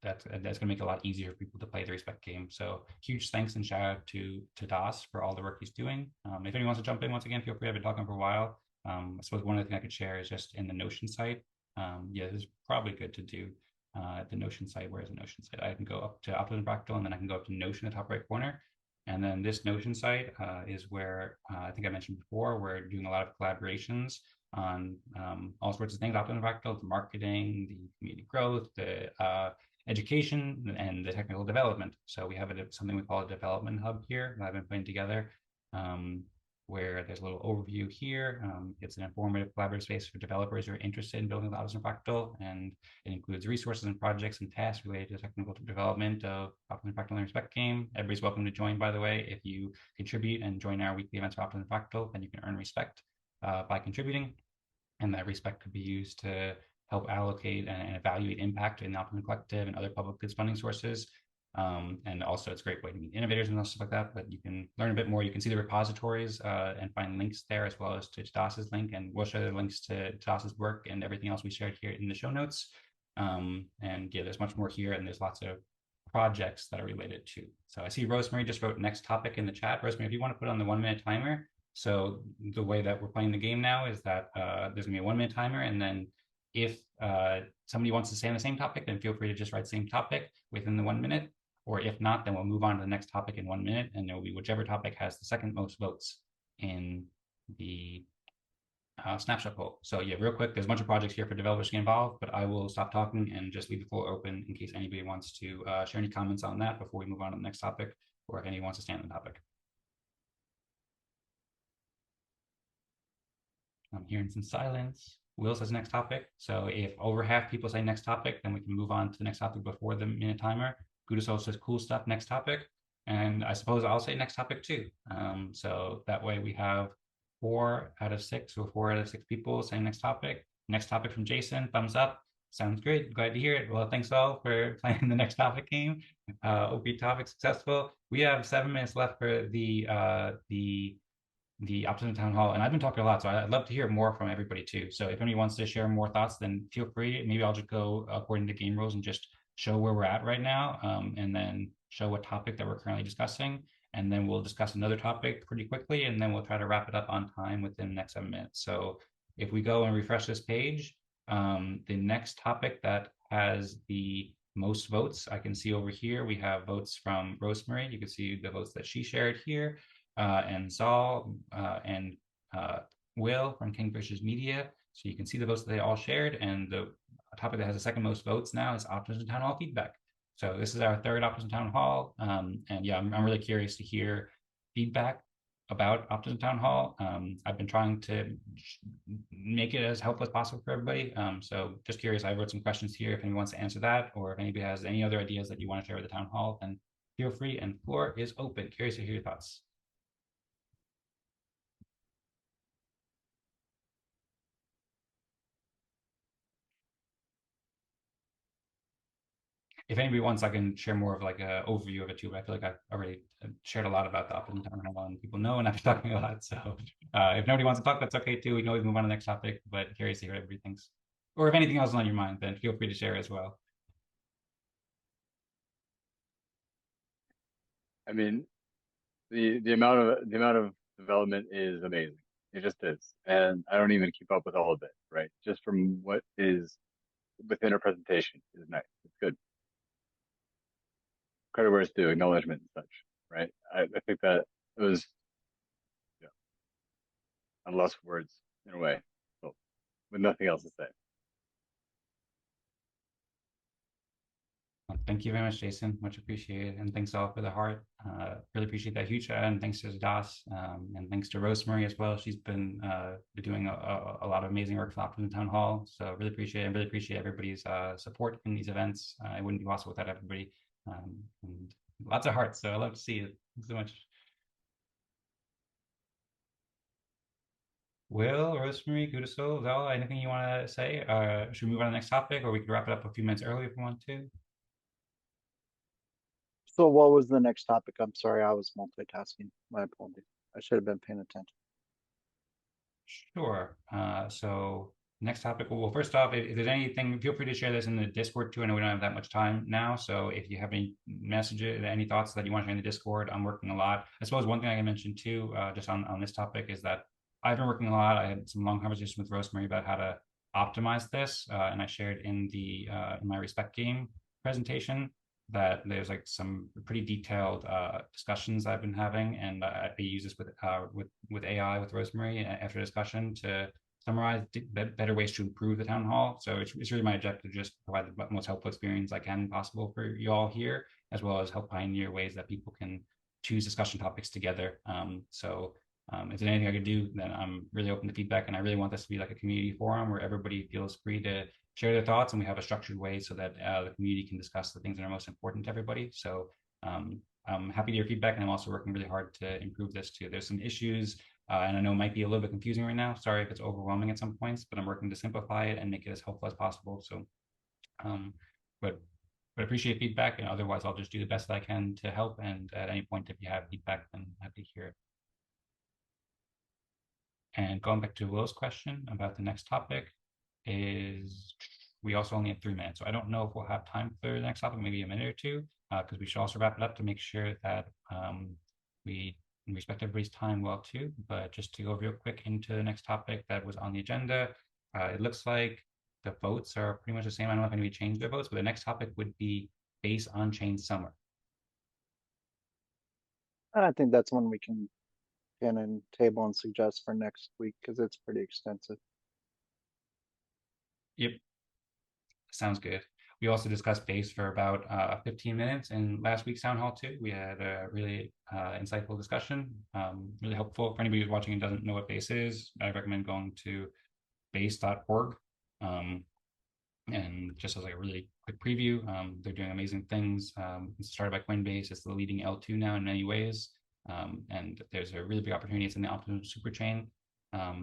that's going to make it a lot easier for people to play the Respect game. So huge thanks and shout out to Tadas for all the work he's doing. If anyone wants to jump in, once again, feel free. I've been talking for a while. I suppose one other thing I could share is just in the Notion site. Yeah, this is probably good to do the Notion site. Where's the Notion site? I can go up to Optimism Fractal, and then I can go up to Notion in the top right corner. And then this Notion site is where I think I mentioned before, we're doing a lot of collaborations on all sorts of things, Optimism Fractal, the marketing, the community growth, the education, and the technical development. So we have something we call a development hub here that I've been putting together, where there's a little overview here. It's an informative collaborative space for developers who are interested in building the Optimism Fractal, and it includes resources and projects and tasks related to technical development of Optimism Fractal and Respect game. Everybody's welcome to join, by the way. If you contribute and join our weekly events for Optimism Fractal, then you can earn respect by contributing, and that respect could be used to help allocate and evaluate impact in the Optimism Collective and other public goods funding sources. And also it's a great way to meet innovators and stuff like that, but you can learn a bit more. You can see the repositories and find links there, as well as to Tadas's link, and we'll show the links to Tadas's work and everything else we shared here in the show notes. And yeah, there's much more here, and there's lots of projects that are related to. So I see Rosmari just wrote next topic in the chat. Rosmari, if you want to put on the 1 minute timer. So the way that we're playing the game now is that there's gonna be a 1 minute timer, and then if somebody wants to stay on the same topic, then feel free to just write same topic within the 1 minute. Or if not, then we'll move on to the next topic in 1 minute, and it will be whichever topic has the second most votes in the snapshot poll. So yeah, real quick, there's a bunch of projects here for developers to get involved, but I will stop talking and just leave the floor open in case anybody wants to share any comments on that before we move on to the next topic, or if anyone wants to stay on the topic. I'm hearing some silence. Will says next topic. So if over half people say next topic, then we can move on to the next topic before the minute timer. Gudasol says cool stuff, next topic. And I suppose I'll say next topic too. So that way we have 4 out of 6 or 4 out of 6 people saying next topic. Next topic from Jason, thumbs up. Sounds great, glad to hear it. Well, thanks all for playing the next topic game. OP topic successful. We have 7 minutes left for the Optimism Town Hall, and I've been talking a lot, so I'd love to hear more from everybody too. So if anybody wants to share more thoughts, then feel free. Maybe I'll just go according to game rules and just show where we're at right now, and then show what topic that we're currently discussing, and then we'll discuss another topic pretty quickly, and then we'll try to wrap it up on time within the next 7 minutes. So if we go and refresh this page, the next topic that has the most votes, I can see over here, we have votes from Rosmari. You can see the votes that she shared here. And Zaal and Will from Kingfisher's Media. So you can see the votes that they all shared, and the topic that has the second most votes now is Optimism Town Hall feedback. So this is our 3rd Optimism Town Hall, and yeah, I'm really curious to hear feedback about Optimism Town Hall. I've been trying to make it as helpful as possible for everybody. So just curious, I wrote some questions here if anyone wants to answer that, or if anybody has any other ideas that you want to share with the Town Hall, then feel free, and floor is open. Curious to hear your thoughts. If anybody wants, I can share more of like an overview of it too, but I feel like I've already shared a lot about the Optimism Town Hall, and people know, and I've been talking a lot. So if nobody wants to talk, that's okay too. We can always move on to the next topic, but curious to hear what everybody thinks. Or if anything else is on your mind, then feel free to share as well. I mean, the amount of development is amazing. It just is, and I don't even keep up with all of it. Right, just from what is within our presentation is nice. It's good. Credit where it's due, acknowledgement and such. Right, I think that it was, yeah, I'm lost for words in a way, so with nothing else to say. Thank you very much, Jason. Much appreciated. And thanks all for the heart. Really appreciate that huge shout. And thanks to Tadas, and thanks to Rosmari as well. She's been doing a lot of amazing work for Optimism Town Hall. So really appreciate it. And really appreciate everybody's support in these events. It wouldn't be possible without everybody. And lots of hearts. So I love to see it. Thanks so much. Will, Rosmari, Gudasol, Zaal, anything you want to say? Should we move on to the next topic, or we could wrap it up a few minutes early if we want to? So what was the next topic? I'm sorry, I was multitasking. My apologies. I should have been paying attention. Sure. So next topic. Well, first off, if there's anything, feel free to share this in the Discord too. I know we don't have that much time now. So if you have any messages, any thoughts that you want to share in the Discord, I'm working a lot. I suppose one thing I can mention too, just on this topic, is that I've been working a lot. I had some long conversations with Rosmari about how to optimize this. And I shared in the in my Respect game presentation that there's like some pretty detailed discussions I've been having, and I use this with AI with Rosmari after discussion to summarize better ways to improve the town hall. So it's really my objective to just provide the most helpful experience I can possible for you all here, as well as help pioneer ways that people can choose discussion topics together. So If there's anything I could do, then I'm really open to feedback, and I really want this to be like a community forum where everybody feels free to share their thoughts, and we have a structured way so that the community can discuss the things that are most important to everybody. So I'm happy to hear feedback, and I'm also working really hard to improve this too. There's some issues, and I know it might be a little bit confusing right now. Sorry if it's overwhelming at some points, but I'm working to simplify it and make it as helpful as possible. So, but appreciate feedback, and otherwise I'll just do the best that I can to help. And at any point, if you have feedback, then I'm happy to hear it. And going back to Will's question about the next topic, is we also only have 3 minutes. So I don't know if we'll have time for the next topic, maybe a minute or two, because we should also wrap it up to make sure that we respect everybody's time well too. But just to go real quick into the next topic that was on the agenda, it looks like the votes are pretty much the same. I don't know if anybody changed their votes, but the next topic would be Base Onchain Summer. I think that's one we can pin and table and suggest for next week because it's pretty extensive. Yep, sounds good. We also discussed Base for about 15 minutes in last week's town hall too. We had a really insightful discussion, really helpful. For anybody who's watching and doesn't know what Base is, I recommend going to base.org. And just as like a really quick preview, they're doing amazing things. It's started by Coinbase. It's the leading L2 now in many ways. And there's a really big opportunity. It's in the Optimism Superchain.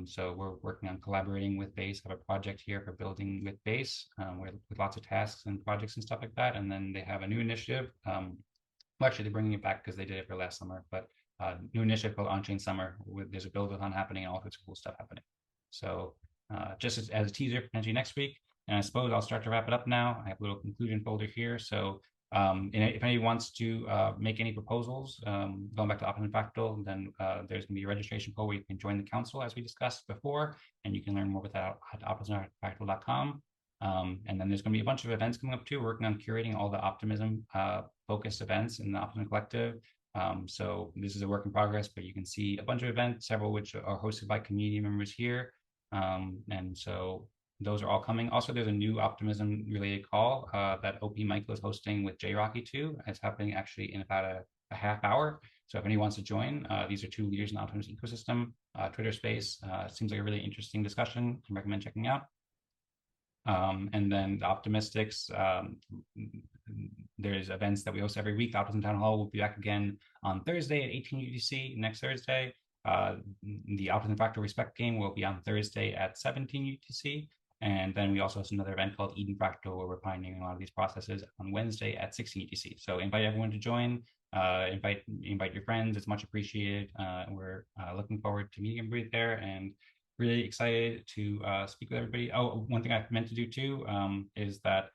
So we're working on collaborating with Base. I have a project here for building with Base, with lots of tasks and projects and stuff like that. And then they have a new initiative. Well, actually, they're bringing it back because they did it for last summer. But new initiative called Onchain Summer. There's a build-a-thon happening and all sorts of cool stuff happening. So just as a teaser, potentially next week. And I suppose I'll start to wrap it up now. I have a little conclusion folder here. So if anybody wants to make any proposals, going back to Optimism Fractal, then there's going to be a registration poll where you can join the council as we discussed before, and you can learn more about that at optimismfractal.com. And then there's going to be a bunch of events coming up too. We're working on curating all the optimism focused events in the Optimism Collective. So this is a work in progress, but you can see a bunch of events, several which are hosted by community members here. And so those are all coming. Also, there's a new optimism related call that OP Michael is hosting with J Rocky too. It's happening actually in about a half hour. So if anyone wants to join, these are 2 leaders in the optimism ecosystem, Twitter space. Seems like a really interesting discussion. I recommend checking out. And then the Optymystics, there's events that we host every week. The Optimism Town Hall will be back again on Thursday at 18 UTC next Thursday. The Optimism Fractal Respect game will be on Thursday at 17 UTC. And then we also have another event called Eden Fractal, where we're pioneering a lot of these processes on Wednesday at 16 UTC. So invite everyone to join, invite your friends. It's much appreciated. We're looking forward to meeting everybody there and really excited to speak with everybody. Oh, one thing I meant to do too is that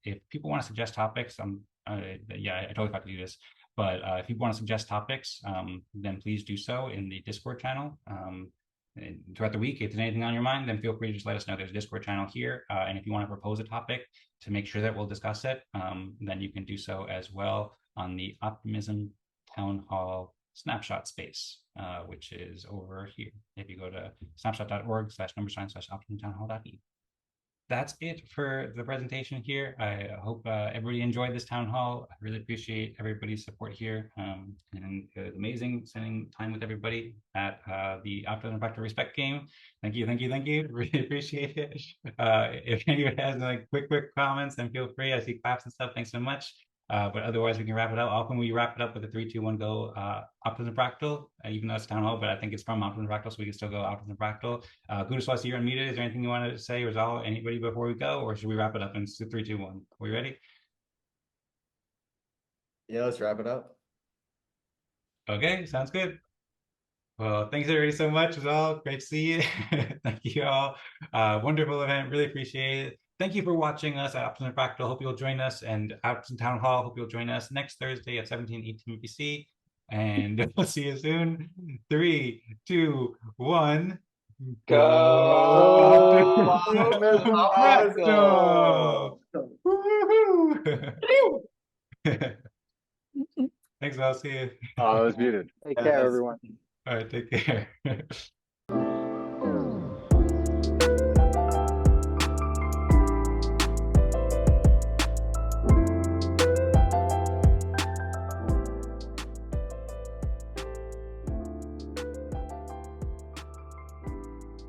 if people want to suggest topics, yeah, I totally forgot to do this. But if people want to suggest topics, then please do so in the Discord channel. Throughout the week, if there's anything on your mind, then feel free to just let us know. There's a Discord channel here. And if you want to propose a topic to make sure that we'll discuss it, then you can do so as well on the Optimism Town Hall snapshot space, which is over here. If you go to snapshot.org/#/optimismtownhall.e. That's it for the presentation here. I hope everybody enjoyed this town hall. I really appreciate everybody's support here. And it was amazing spending time with everybody at the Optimism Fractal Respect game. Thank you. Really appreciate it. If anyone has like quick comments, then feel free. I see claps and stuff. Thanks so much. But otherwise, we can wrap it up. Often we wrap it up with a 3, 2, 1 go Optimism Fractal, even though it's town hall, but I think it's from Optimism Fractal, so we can still go Optimism Fractal. Gudaswal, I see you're unmuted. Is there anything you wanted to say, or Zaal, anybody before we go, or should we wrap it up in 3, 2, 1? Are we ready? Yeah, let's wrap it up. Okay, sounds good. Well, thanks everybody so much. Zaal, great to see you. Thank you all. Wonderful event. Really appreciate it. Thank you for watching us at Optimism Fractal. Hope you'll join us, and Optimism Town Hall. Hope you'll join us next Thursday at 17:18 UTC. And we'll see you soon. 3, 2, 1. Go Optimism Fractal! Thanks, I'll see you. Oh, it was muted. Take care, everyone. All right, take care.